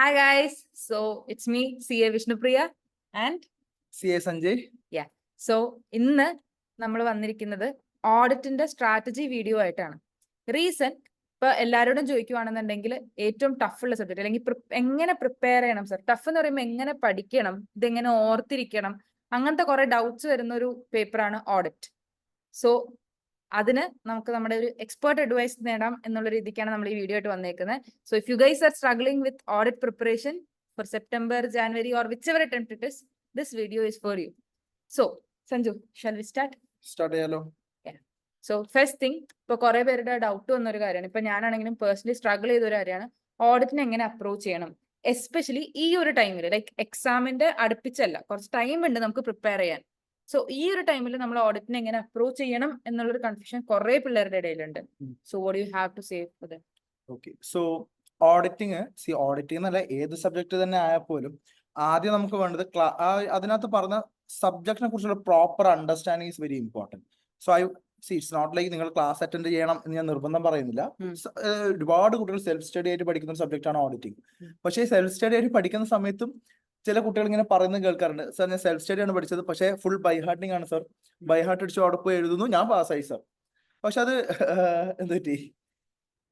Hi guys, so it's me CA Vishnupriya and CA Sanjay. yeah. So ഇന്ന് നമ്മൾ വന്നിരിക്കുന്നത് ഓഡിറ്റിന്റെ strategy video ആയിട്ടാണ്. Reason ഇപ്പൊ എല്ലാവരോടും ചോദിക്കുവാണെന്നുണ്ടെങ്കിൽ ഏറ്റവും ടഫ് ഉള്ള സബ്ജക്ട് അല്ലെങ്കിൽ എങ്ങനെ പ്രിപ്പയർ ചെയ്യണം സർ, ടഫ് എന്ന് പറയുമ്പോൾ എങ്ങനെ പഠിക്കണം, ഇതെങ്ങനെ ഓർത്തിരിക്കണം, അങ്ങനത്തെ കുറെ ഡൗട്ട്സ് വരുന്ന ഒരു പേപ്പറാണ് ഓഡിറ്റ്. സോ അതിന് നമുക്ക് നമ്മുടെ ഒരു എക്സ്പേർട്ട് അഡ്വൈസ് നേടാം എന്നുള്ള രീതിക്കാണ് നമ്മൾ ഈ വീഡിയോ ആയിട്ട് വന്നേക്കുന്നത്. So if you guys are struggling with audit preparation for September, January or whichever attempt it is, this video is for you. So Sanju, shall we start? Start ചെയ്യാലോ. സോ ഫസ്റ്റ് തിങ്, ഇപ്പൊ കുറെ പേരുടെ doubt വന്നൊരു കാര്യമാണ്, ഇപ്പൊ ഞാനാണെങ്കിലും personally struggle ചെയ്ത ഒരു കാര്യമാണ് ഓഡിറ്റിനെ എങ്ങനെ അപ്രോച്ച് ചെയ്യണം, എസ്പെഷ്യലി ഈ ഒരു ടൈമിൽ. ലൈക്ക് എക്സാമിന്റെ അടുപ്പിച്ചല്ല, കുറച്ച് ടൈം ഉണ്ട് നമുക്ക് പ്രിപ്പയർ ചെയ്യാൻ. സോ ഈ ഒരു ടൈമിൽ നമ്മൾ ഓഡിറ്റിനെ എങ്ങനെ അപ്രോച്ച് ചെയ്യണം എന്നുള്ളൊരു കൺഫ്യൂഷൻ കുറെ പിള്ളേരുടെ ഇടയിലുണ്ട്. So what you have to say for that? Okay, so auditing എന്നല്ല, ഏത് സബ്ജക്ട് തന്നെ ആയാൽ പോലും ആദ്യം നമുക്ക് വേണ്ടത് അതിനകത്ത് പറഞ്ഞ സബ്ജക്റ്റിനെ കുറിച്ചുള്ള proper understanding is very important. So it's not like നിങ്ങൾ ക്ലാസ് അറ്റൻഡ് ചെയ്യണം എന്ന് ഞാൻ നിർബന്ധം പറയുന്നില്ല. ഒരുപാട് കുട്ടികൾ സെൽഫ് സ്റ്റഡി ആയിട്ട് പഠിക്കുന്ന ഒരു സബ്ജക്റ്റ് ആണ് ഓഡിറ്റിംഗ്. പക്ഷേ സെൽഫ് സ്റ്റഡി ആയിട്ട് പഠിക്കുന്ന സമയത്തും ചില കുട്ടികൾ ഇങ്ങനെ പറയുന്നത് കേൾക്കാറുണ്ട്, സർ ഞാൻ സെൽഫ് സ്റ്റഡി ആണ് പഠിച്ചത്, പക്ഷേ ഫുൾ ബൈ ഹാർട്ടിംഗ് ആണ് സർ, ബൈ ഹാർട്ട് അടിച്ച് അവിടെ പോയി എഴുതുന്നു, ഞാൻ പാസ്സായി സർ. പക്ഷെ അത് എന്ത് പറ്റി?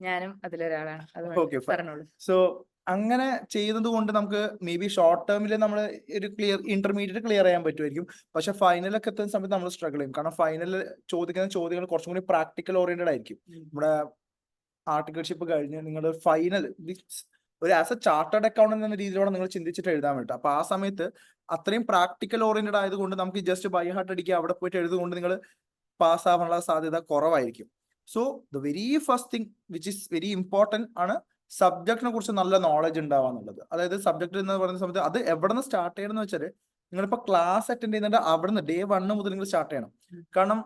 ഞാനും അതിലൊരാളാണ്. ഓക്കെ, സോ അങ്ങനെ ചെയ്യുന്നത് കൊണ്ട് നമുക്ക് മേ ബി ഷോർട്ട് ടേമിൽ നമ്മൾ ഒരു ഇന്റർമീഡിയറ്റ് ക്ലിയർ ചെയ്യാൻ പറ്റുമായിരിക്കും. പക്ഷെ ഫൈനലൊക്കെ എത്തുന്ന സമയത്ത് നമ്മൾ സ്ട്രഗിൾ ചെയ്യും. കാരണം ഫൈനലിൽ ചോദിക്കുന്ന ചോദ്യങ്ങൾ കുറച്ചും കൂടി പ്രാക്ടിക്കൽ ഓറിയന്റഡ് ആയിരിക്കും. നമ്മുടെ ആർട്ടിക്കിൾഷിപ്പ് കഴിഞ്ഞ് നിങ്ങൾ ഫൈനൽ ഒരു ആസ് എ ചാർട്ടേഡ് അക്കൗണ്ടന്റ് എന്ന രീതിയിലൂടെ നിങ്ങൾ ചിന്തിച്ചിട്ട് എഴുതാൻ പറ്റും. അപ്പൊ ആ സമയത്ത് അത്രയും പ്രാക്ടിക്കൽ ഓറിയന്റഡ് ആയതുകൊണ്ട് നമുക്ക് ജസ്റ്റ് ബൈ ഹാർട്ട് അടിക്കുക, അവിടെ പോയിട്ട് എഴുതുകൊണ്ട് നിങ്ങൾ പാസ് ആവാനുള്ള സാധ്യത കുറവായിരിക്കും. So the very first thing which is very important ആണ് സബ്ജക്റ്റിനെ കുറിച്ച് നല്ല നോളജ് ഉണ്ടാവുക എന്നുള്ളത്. അതായത് സബ്ജക്ട് എന്ന് പറയുന്ന സമയത്ത് അത് എവിടെ നിന്ന് സ്റ്റാർട്ട് ചെയ്യണം എന്ന് വെച്ചാൽ, നിങ്ങളിപ്പോൾ ക്ലാസ് അറ്റൻഡ് ചെയ്യുന്നുണ്ട് അവിടെ നിന്ന് ഡേ 1 മുതൽ നിങ്ങൾ സ്റ്റാർട്ട് ചെയ്യണം. കാരണം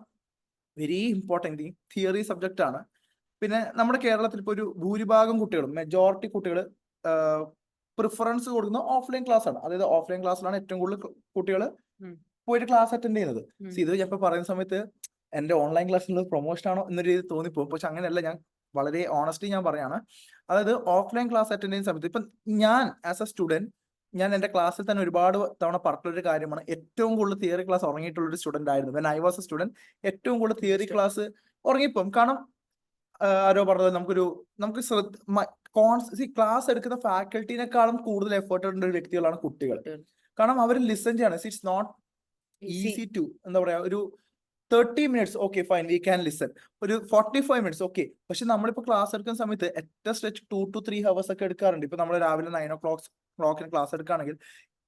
വെരി ഇമ്പോർട്ടൻറ്റ് തിയറി സബ്ജക്റ്റ് ആണ്. പിന്നെ നമ്മുടെ കേരളത്തിൽ ഇപ്പോൾ ഒരു ഭൂരിഭാഗം കുട്ടികളും, മെജോറിറ്റി കുട്ടികൾ പ്രിഫറൻസ് കൊടുക്കുന്ന ഓഫ്ലൈൻ ക്ലാസ് ആണ്. അതായത് ഓഫ്ലൈൻ ക്ലാസ്സിലാണ് ഏറ്റവും കൂടുതൽ കുട്ടികൾ പോയിട്ട് ക്ലാസ് അറ്റൻഡ് ചെയ്യുന്നത്. ഇത് ഞാൻ ഇപ്പോൾ പറയുന്ന സമയത്ത് എന്റെ ഓൺലൈൻ ക്ലാസ്സിലുള്ള പ്രൊമോഷൻ ആണോ എന്നൊരു രീതി തോന്നിപ്പോകും. പക്ഷെ അങ്ങനെയല്ല, ഞാൻ വളരെ ഓണസ്റ്റ്ലി ഞാൻ പറയാണ്. അതായത് ഓഫ്ലൈൻ ക്ലാസ് അറ്റൻഡ് ചെയ്യുന്ന സമയത്ത് ഇപ്പം ഞാൻ ആസ് എ സ്റ്റുഡന്റ്, ഞാൻ എന്റെ ക്ലാസ്സിൽ തന്നെ ഒരുപാട് തവണ പറഞ്ഞിട്ടുള്ളൊരു കാര്യമാണ്, ഏറ്റവും കൂടുതൽ തിയറി ക്ലാസ് ഉറങ്ങിയിട്ടുള്ള ഒരു സ്റ്റുഡന്റ് ആയിരുന്നു. When I was A student, ഏറ്റവും കൂടുതൽ തിയറി ക്ലാസ് ഉറങ്ങിപ്പോകും. കാരണം ആരോ പറഞ്ഞത് നമുക്ക് ക്ലാസ് എടുക്കുന്ന ഫാക്കൽറ്റിനെക്കാളും കൂടുതൽ എഫേർട്ട് ഇടുന്ന ഒരു വ്യക്തികളാണ് കുട്ടികൾ. കാരണം അവർ ലിസൺ ചെയ്യാണ്. ഇറ്റ്സ് നോട്ട് ഈസി ടു എന്താ പറയാ, ഒരു 30 minutes okay fine we can listen, ഒരു 45 minutes ഓക്കെ. പക്ഷെ നമ്മളിപ്പോൾ ക്ലാസ് എടുക്കുന്ന സമയത്ത് എത്ര സ്ട്രെച്ച് 2 to 3 hours ഒക്കെ എടുക്കാറുണ്ട്. ഇപ്പൊ നമ്മൾ രാവിലെ 9 o'clock ക്ലാസ് എടുക്കുകയാണെങ്കിൽ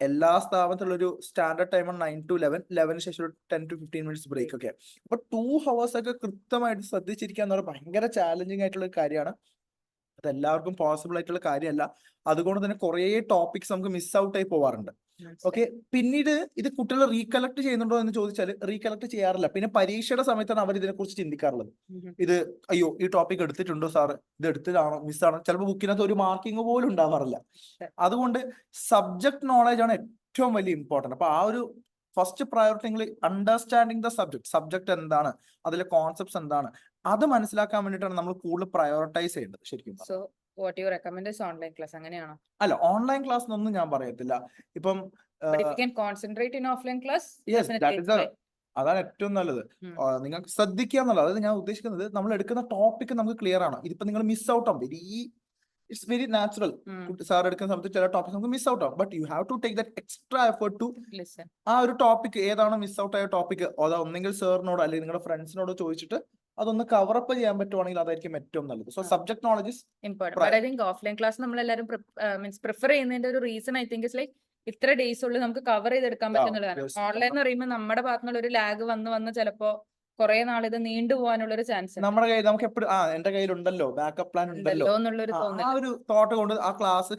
എല്ലാ സ്ഥാപനത്തിലുള്ള ഒരു സ്റ്റാൻഡേർഡ് ടൈമാണ് 9 to 11 ശേഷം ഒരു 10 to 15 minutes ബ്രേക്ക് ഒക്കെ. അപ്പൊ 2 hours ഒക്കെ കൃത്യമായിട്ട് ശ്രദ്ധിച്ചിരിക്കുക എന്ന് പറയുന്നത് ഭയങ്കര ചാലഞ്ചിങ് ആയിട്ടുള്ള ഒരു കാര്യമാണ്. അത് എല്ലാവർക്കും പോസിബിൾ ആയിട്ടുള്ള കാര്യമല്ല. അതുകൊണ്ട് തന്നെ കുറേ ടോപ്പിക്സ് നമുക്ക് മിസ് ഔട്ട് ആയി പോവാറുണ്ട്. ഓക്കെ, പിന്നീട് ഇത് കുട്ടികൾ റീകളക്ട് ചെയ്യുന്നുണ്ടോ എന്ന് ചോദിച്ചാൽ റീകളക്ട് ചെയ്യാറില്ല. പിന്നെ പരീക്ഷയുടെ സമയത്താണ് അവർ ഇതിനെ കുറിച്ച് ചിന്തിക്കാറുള്ളത്. ഇത് അയ്യോ ഈ ടോപ്പിക് എടുത്തിട്ടുണ്ടോ സാറ്, ഇത് എടുത്തതാണോ മിസ്സാണോ, ചിലപ്പോൾ ബുക്കിനകത്ത് ഒരു മാർക്കിംഗ് പോലും ഉണ്ടാവാറില്ല. അതുകൊണ്ട് സബ്ജക്ട് നോളജ് ആണ് ഏറ്റവും വലിയ ഇമ്പോർട്ടൻറ്റ്. അപ്പൊ ആ ഒരു ഫസ്റ്റ് പ്രയോറിറ്റി നിങ്ങൾ അണ്ടർസ്റ്റാൻഡിങ് ദ സബ്ജക്ട് എന്താണ്, അതിലെ കോൺസെപ്റ്റ്സ് എന്താണ്, അത് മനസ്സിലാക്കാൻ വേണ്ടിയിട്ടാണ് നമ്മൾ കൂടുതൽ പ്രയോറിറ്റൈസ് ചെയ്യേണ്ടത് ശരിക്കും. What you recommend is online class, അങ്ങനെയാണോ? അല്ല, ഓൺലൈൻ ക്ലാസ് ഒന്നും ഞാൻ പറയത്തില്ല. ഇപ്പം concentrate in offline class, അതാണ് ഏറ്റവും നല്ലത്. നിങ്ങൾക്ക് ശ്രദ്ധിക്കുക എന്നുള്ളത്. അതായത് ഞാൻ ഉദ്ദേശിക്കുന്നത്, നമ്മൾ എടുക്കുന്ന ടോപ്പിക് നമുക്ക് ക്ലിയർ ആണ്. ഇതിപ്പോ നിങ്ങൾ മിസ് ഔട്ട് ആവും. It's very natural. സാർ എടുക്കുന്ന സമയത്ത് ചില ടോപ്പിക് നമുക്ക് മിസ് ഔട്ട് ആവും. But you have to take that extra effort to listen. ആ ഒരു ടോപ്പിക് ഏതാണോ മിസ് ഔട്ട് ആയ ടോപ്പിക്, അത് ഒന്നെങ്കിൽ സാറിനോട് അല്ലെങ്കിൽ നിങ്ങളുടെ ഫ്രണ്ട്സിനോട് ചോദിച്ചിട്ട് അതൊന്ന് കവറപ്പ് ചെയ്യാൻ പറ്റുവാണെങ്കിൽ അതായിരിക്കും ഏറ്റവും നല്ലത്. So subject knowledge is important. I think offline class നമ്മൾ എല്ലാവരും പ്രിഫർ ചെയ്യുന്നതിന്റെ ഒരു reason I think is like ഇത്ര ഡേയ്സ് ഉള്ളിൽ നമുക്ക് കവർ ചെയ്തെടുക്കാൻ പറ്റുന്നതാണ്. ഓൺലൈൻ എന്ന് പറയുമ്പോൾ നമ്മുടെ ഭാഗത്തുനിന്നുള്ള ഒരു ലാഗ് വന്ന് ചിലപ്പോ കുറെ നാൾ ഇത് നീണ്ടു പോകാനുള്ള ഒരു ചാൻസ് നമ്മുടെ കയ്യിൽ നമുക്ക് എപ്പോഴും എന്റെ കയ്യിലുണ്ടല്ലോ ബാക്കപ്പ് പ്ലാൻ ഉണ്ടല്ലോ എന്നുള്ളൊരു ആ ഒരു തോട്ട് കൊണ്ട് ആ ക്ലാസ്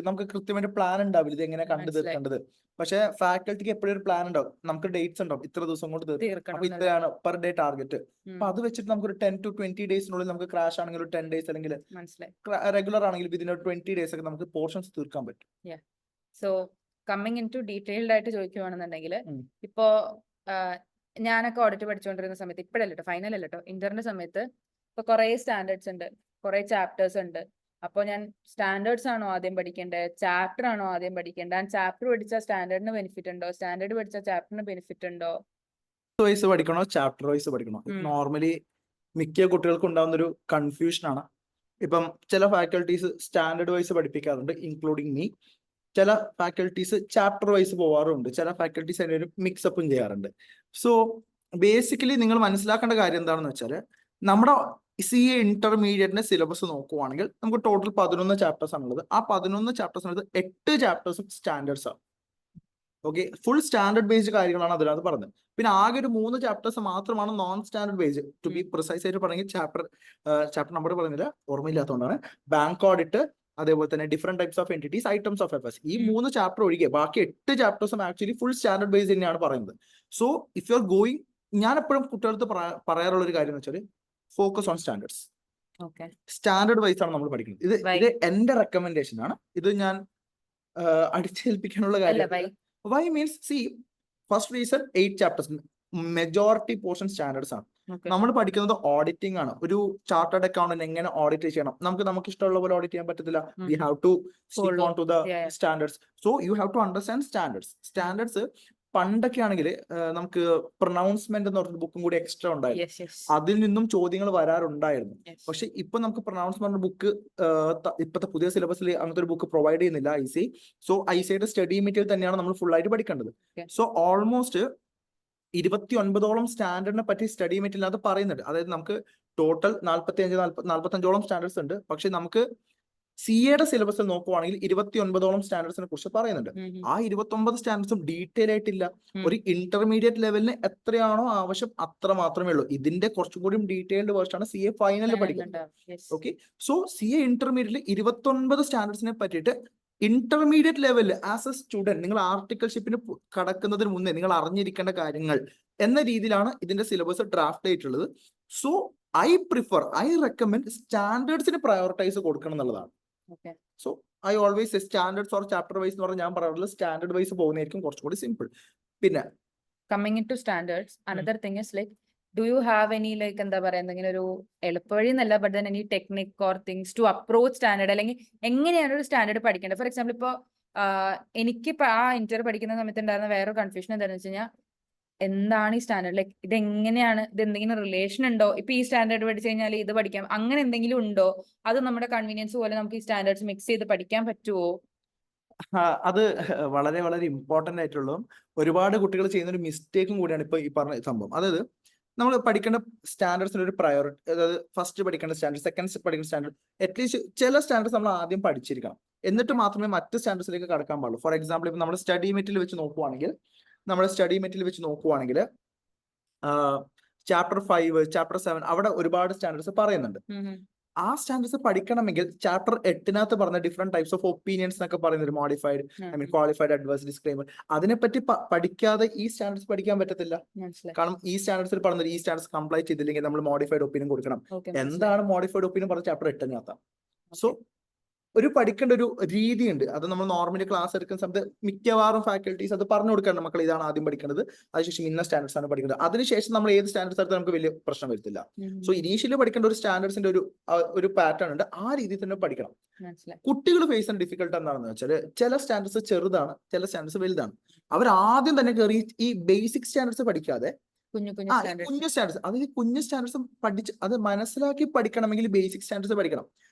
നമുക്ക് കൃത്യമായിട്ട് പ്ലാൻ ഉണ്ടാവില്ല ഇത് എങ്ങനെ കണ്ടു തീർക്കേണ്ടത്. പക്ഷെ ഫാക്കൽറ്റിക്ക് എപ്പോഴും ഒരു പ്ലാൻ ഉണ്ടാവും. നമുക്ക് ഡേറ്റ്സ് ഉണ്ടാവും, ഇത്ര ദിവസം കൊണ്ട് തീർക്കണം, അപ്പൊ ഇത്രയാണ് പെർ ഡേ ടാർഗറ്റ്. അപ്പൊ അത് വെച്ചിട്ട് നമുക്ക് ഒരു 10 to 20 ഡേയ്സിനുള്ളിൽ നമുക്ക് ക്രാഷ് ആണെങ്കിൽ ഒരു 10 days അല്ലെങ്കിൽ റെഗുലർ ആണെങ്കിൽ ഇതിന് 20 days ഒക്കെ നമുക്ക് പോർഷൻസ് തീർക്കാൻ പറ്റും. So coming in to detailed ആയിട്ട് ചോദിക്കുവാണെന്നുണ്ടെങ്കിൽ, ഇപ്പോ ഞാനൊക്കെ ഓഡിറ്റ് പഠിച്ചുകൊണ്ടിരുന്ന സമയത്ത്, ഇപ്പോഴല്ലോ ഫൈനൽ അല്ലോ ഇന്ററിന്റെ സമയത്ത്, ഇപ്പൊ കുറെ സ്റ്റാൻഡേർഡ്സ് ഉണ്ട്, കുറെ ചാപ്റ്റേഴ്സ് ഉണ്ട്. അപ്പൊ ഞാൻ സ്റ്റാൻഡേർഡ്സ് ആണോ ആദ്യം പഠിക്കേണ്ടത്, ചാപ്റ്റർ ആണോ ആദ്യം പഠിക്കേണ്ടത്? ചാപ്റ്റർ പഠിച്ചാൽ സ്റ്റാൻഡേർഡിന് ബെനിഫിറ്റ് ഉണ്ടോ, സ്റ്റാൻഡേർഡ് പഠിച്ചാൽ ചാപ്റ്ററിന് ബെനിഫിറ്റ് ഉണ്ടോ? വൈസ് പഠിക്കണോ ചാപ്റ്റർ വൈസ് പഠിക്കണോ? നോർമലി മിക്ക കുട്ടികൾക്കും ഉണ്ടാകുന്ന ഒരു കൺഫ്യൂഷൻ ആണ്. ഇപ്പം ചില ഫാക്കൽറ്റീസ് സ്റ്റാൻഡേർഡ് വൈസ് പഠിപ്പിക്കാറുണ്ട്, ഇൻക്ലൂഡിങ് മീ. ചില ഫാക്കൽറ്റീസ് ചാപ്റ്റർ വൈസ് പോവാറുണ്ട്, ചില ഫാക്കൽറ്റീസ് അതിന് ഒരു മിക്സപ്പും ചെയ്യാറുണ്ട്. സോ ബേസിക്കലി നിങ്ങൾ മനസ്സിലാക്കേണ്ട കാര്യം എന്താണെന്ന് വെച്ചാൽ, നമ്മുടെ CA ഇന്റർമീഡിയറ്റിന്റെ സിലബസ് നോക്കുവാണെങ്കിൽ നമുക്ക് ടോട്ടൽ 11 ചാപ്റ്റേഴ്സ് ആണുള്ളത്. ആ 11 ചാപ്റ്റേഴ്സിനകത്ത് 8 ചാപ്റ്റേഴ്സും സ്റ്റാൻഡേർഡ്സ് ആണ്. ഓക്കെ, ഫുൾ സ്റ്റാൻഡേർഡ് ബേസ്ഡ് കാര്യങ്ങളാണ് അതിനകത്ത് പറഞ്ഞത്. പിന്നെ ആകെ ഒരു 3 ചാപ്റ്റേഴ്സ് മാത്രമാണ് non standard based. To be precise ആയിട്ട് പറഞ്ഞെങ്കിൽ ചാപ്റ്റർ നമ്പർ പറയുന്നില്ല, ഓർമ്മയില്ലാത്തതുകൊണ്ടാണ്. ബാങ്ക് ഓഡിറ്റ്, അതേപോലെ തന്നെ different types of entities, items of affairs, ഈ 3 ചാപ്റ്റർ ഒഴികെ ബാക്കി 8 ചാപ്റ്റേഴ്സും ആക്ച്വലി ഫുൾ സ്റ്റാൻഡേർഡ് ബേസ്ഡ് തന്നെയാണ് പറയുന്നത്. So if you are going, ഞാൻ എപ്പോഴും കുട്ടികൾക്ക് പറയാറുള്ള ഒരു കാര്യം എന്ന് വെച്ചാൽ, focus on standards. Standard wise ആണ് നമ്മൾ പഠിക്കുന്നത്. ഇത് എന്റെ റെക്കമെൻഡേഷൻ ആണ്. ഇത് ഞാൻ അടിച്ചേൽപ്പിക്കാനുള്ള കാര്യം. Why means, see, first reason 8 chapters, majority portion standards ആണ്. നമ്മൾ പഠിക്കുന്നത് ഓഡിറ്റിംഗ് ആണ്. ഒരു ചാർട്ടേഡ് അക്കൗണ്ടന്റ് എങ്ങനെ ഓഡിറ്റ് ചെയ്യണം, നമുക്ക് ഇഷ്ടമുള്ള പോലെ ഓഡിറ്റ് ചെയ്യാൻ പറ്റത്തില്ല. We have to stick on to the standards. So you have to understand standards. പണ്ടൊക്കെ ആണെങ്കിൽ നമുക്ക് പ്രൊനൗൺസ്മെന്റ് എന്ന് പറഞ്ഞ ബുക്കും കൂടി എക്സ്ട്രാ ഉണ്ടായിരുന്നു. അതിൽ നിന്നും ചോദ്യങ്ങൾ വരാറുണ്ടായിരുന്നു. പക്ഷെ ഇപ്പൊ നമുക്ക് പ്രൊനൗൺസ്മെന്റ് ബുക്ക് ഇപ്പോഴത്തെ പുതിയ സിലബസിൽ അങ്ങനത്തെ ഒരു ബുക്ക് പ്രൊവൈഡ് ചെയ്യുന്നില്ല IC. സോ ICയുടെ സ്റ്റഡി മെറ്റീരിയൽ തന്നെയാണ് നമ്മൾ ഫുൾ ആയിട്ട് പഠിക്കേണ്ടത്. സോ ഓൾമോസ്റ്റ് 29ഓളം സ്റ്റാൻഡേർഡിനെ പറ്റി സ്റ്റഡി മെറ്റീരിയൽ അത് പറയുന്നുണ്ട്. അതായത് നമുക്ക് ടോട്ടൽ 45ഓളം സ്റ്റാൻഡേർഡ്സ് ഉണ്ട്. പക്ഷെ നമുക്ക് CAയുടെ സിലബസിൽ നോക്കുവാണെങ്കിൽ 29ഓളം സ്റ്റാൻഡേർഡ്സിനെ കുറിച്ച് പറയുന്നുണ്ട്. ആ 29 സ്റ്റാൻഡേർഡ്സും ഡീറ്റെയിൽ ആയിട്ടില്ല. ഒരു ഇന്റർമീഡിയറ്റ് ലെവലിന് എത്രയാണോ ആവശ്യം അത്ര മാത്രമേ ഉള്ളൂ. ഇതിന്റെ കുറച്ചും കൂടി ഡീറ്റെയിൽഡ് വേർഷൻ ആണ് CA ഫൈനലിൽ പഠിക്കുന്നത്. ഓക്കെ, സോ CA ഇന്റർമീഡിയറ്റിൽ 29 സ്റ്റാൻഡേർഡ്സിനെ പറ്റിയിട്ട് ഇന്റർമീഡിയറ്റ് ലെവലിൽ ആസ് എ സ്റ്റുഡന്റ് നിങ്ങൾ ആർട്ടിക്കൽഷിപ്പിന് കടക്കുന്നതിന് മുന്നേ നിങ്ങൾ അറിഞ്ഞിരിക്കേണ്ട കാര്യങ്ങൾ എന്ന രീതിയിലാണ് ഇതിന്റെ സിലബസ് ഡ്രാഫ്റ്റ് ചെയ്തിട്ടുള്ളത്. സോ ഐ റെക്കമെൻഡ് സ്റ്റാൻഡേർഡ്സിന് പ്രയോറിറ്റൈസ് കൊടുക്കണം എന്നുള്ളതാണ്. So I always standards or chapter wise എന്ന് പറഞ്ഞാൽ ഞാൻ പറയാറുള്ളത് സ്റ്റാൻഡേർഡ് വൈസ് പോകുന്നതായിരിക്കും കുറച്ചും കൂടി സിമ്പിൾ. പിന്നെ coming in to standards, another thing is like, do you have any like എന്താ പറയാ, എന്തെങ്കിലും ഒരു എളുപ്പവഴി എന്നല്ല, but then any technique or things to approach standard, അല്ലെങ്കിൽ എങ്ങനെയാണ് ഒരു സ്റ്റാൻഡേർഡ് പഠിക്കേണ്ടത്? ഫോർ എക്സാമ്പിൾ, ഇപ്പോൾ എനിക്കിപ്പോ ആ ഇന്റർ പഠിക്കുന്ന സമയത്ത് ഉണ്ടായിരുന്ന വേറൊരു കൺഫ്യൂഷൻ എന്താണെന്ന് വെച്ച് കഴിഞ്ഞാൽ, എന്താണ് ഈ സ്റ്റാൻഡേർഡ്, ലൈക്ക് ഇത് എങ്ങനെയാണ്, ഇത് എന്തെങ്കിലും റിലേഷൻ ഉണ്ടോ, ഇപ്പൊ ഈ സ്റ്റാൻഡേർഡ് പഠിച്ചു കഴിഞ്ഞാൽ ഇത് പഠിക്കാം, അങ്ങനെ എന്തെങ്കിലും ഉണ്ടോ? അത് നമ്മുടെ കൺവീനിയൻസ് പോലെ നമുക്ക് ഈ സ്റ്റാൻഡേർഡ്സ് മിക്സ് ചെയ്ത് പഠിക്കാൻ പറ്റുമോ? അത് വളരെ വളരെ ഇമ്പോർട്ടന്റ് ആയിട്ടുള്ളതും ഒരുപാട് കുട്ടികൾ ചെയ്യുന്ന ഒരു മിസ്റ്റേക്കും കൂടിയാണ് ഇപ്പൊ ഈ പറഞ്ഞ സംഭവം. അതായത് നമ്മൾ പഠിക്കേണ്ട സ്റ്റാൻഡേർഡ്സിന് ഒരു പ്രയോറിറ്റി, അതായത് ഫസ്റ്റ് പഠിക്കേണ്ട സ്റ്റാൻഡേർഡ്, സെക്കൻഡ് പഠിക്കേണ്ട സ്റ്റാൻഡേർഡ്, അറ്റ്ലീസ്റ്റ് ചില സ്റ്റാൻഡേർഡ്സ് നമ്മൾ ആദ്യം പഠിച്ചിരിക്കണം. എന്നിട്ട് മാത്രമേ മറ്റ് സ്റ്റാൻഡേർഡ്സിലേക്ക് കടക്കാൻ പാടുള്ളൂ. ഫോർ എക്സാമ്പിൾ, ഇപ്പൊ നമ്മുടെ സ്റ്റഡി മെറ്റീരിയൽ വെച്ച് നോക്കുവാണെങ്കിൽ ചാപ്റ്റർ 5, ചാപ്റ്റർ 7 അവിടെ ഒരുപാട് സ്റ്റാൻഡേർഡ്സ് പറയുന്നുണ്ട്. ആ സ്റ്റാൻഡേർഡ്സ് പഠിക്കണമെങ്കിൽ ചാപ്റ്റർ 8 പറഞ്ഞ ഡിഫറെന്റ് ടൈപ്സ് ഓഫ് ഒപ്പീനിയൻസ് എന്നൊക്കെ പറയുന്നത്, മോഡിഫൈഡ്, ക്വാളിഫൈഡ്, അഡ്വേഴ്സ്, ഡിസ്ക്ലെയിമർ, അതിനെപ്പറ്റി പഠിക്കാതെ ഈ സ്റ്റാൻഡേർഡ്സ് പഠിക്കാൻ പറ്റത്തില്ല. കാരണം ഈ സ്റ്റാൻഡേർഡ്സിൽ പറഞ്ഞത്, ഈ സ്റ്റാൻഡേർഡ്സ് കംപ്ലൈ ചെയ്തില്ലെങ്കിൽ നമ്മൾ മോഡിഫൈഡ് ഒപ്പീനിയൻ കൊടുക്കണം. എന്താണ് മോഡിഫൈഡ് ഒപ്പീനിയൻ പറഞ്ഞ ചാപ്റ്റർ 8 സോ ഒരു പഠിക്കേണ്ട ഒരു രീതിയുണ്ട്. അത് നമ്മൾ നോർമലി ക്ലാസ് എടുക്കുന്ന സമയത്ത് മിക്കവാറും ഫാക്കൽറ്റീസ് അത് പറഞ്ഞു കൊടുക്കാറുണ്ട്, മക്കൾ ഇതാണ് ആദ്യം പഠിക്കേണ്ടത്, അതിനുശേഷം ഇന്ന സ്റ്റാൻഡേർഡ്സ് ആണ് പഠിക്കുന്നത്. അതിനുശേഷം നമ്മൾ ഏത് സ്റ്റാൻഡേർഡ്സ് എടുത്താൽ നമുക്ക് വലിയ പ്രശ്നം വരത്തില്ല. സോ ഇനീഷ്യലി പഠിക്കേണ്ട ഒരു സ്റ്റാൻഡേർഡ്സിന്റെ ഒരു പാറ്റേൺ ഉണ്ട്, ആ രീതിയിൽ തന്നെ പഠിക്കണം. കുട്ടികൾ ഫേസ് ചെയ്യുന്ന ഡിഫിക്കൽട്ട് എന്താണെന്ന് വെച്ചാൽ, ചില സ്റ്റാൻഡേർഡ്സ് ചെറുതാണ്, ചില സ്റ്റാൻഡേർഡ്സ് വലുതാണ്. അവർ ആദ്യം തന്നെ കയറി ഈ ബേസിക് സ്റ്റാൻഡേർഡ്സ് പഠിക്കാതെ കുഞ്ഞു സ്റ്റാൻഡേർഡ്സ്, അത് ഈ കുഞ്ഞു സ്റ്റാൻഡേർഡ്സ് പഠിച്ച് അത് മനസ്സിലാക്കി പഠിക്കണമെങ്കിൽ ബേസിക് സ്റ്റാൻഡേർഡ്സ് പഠിക്കണം.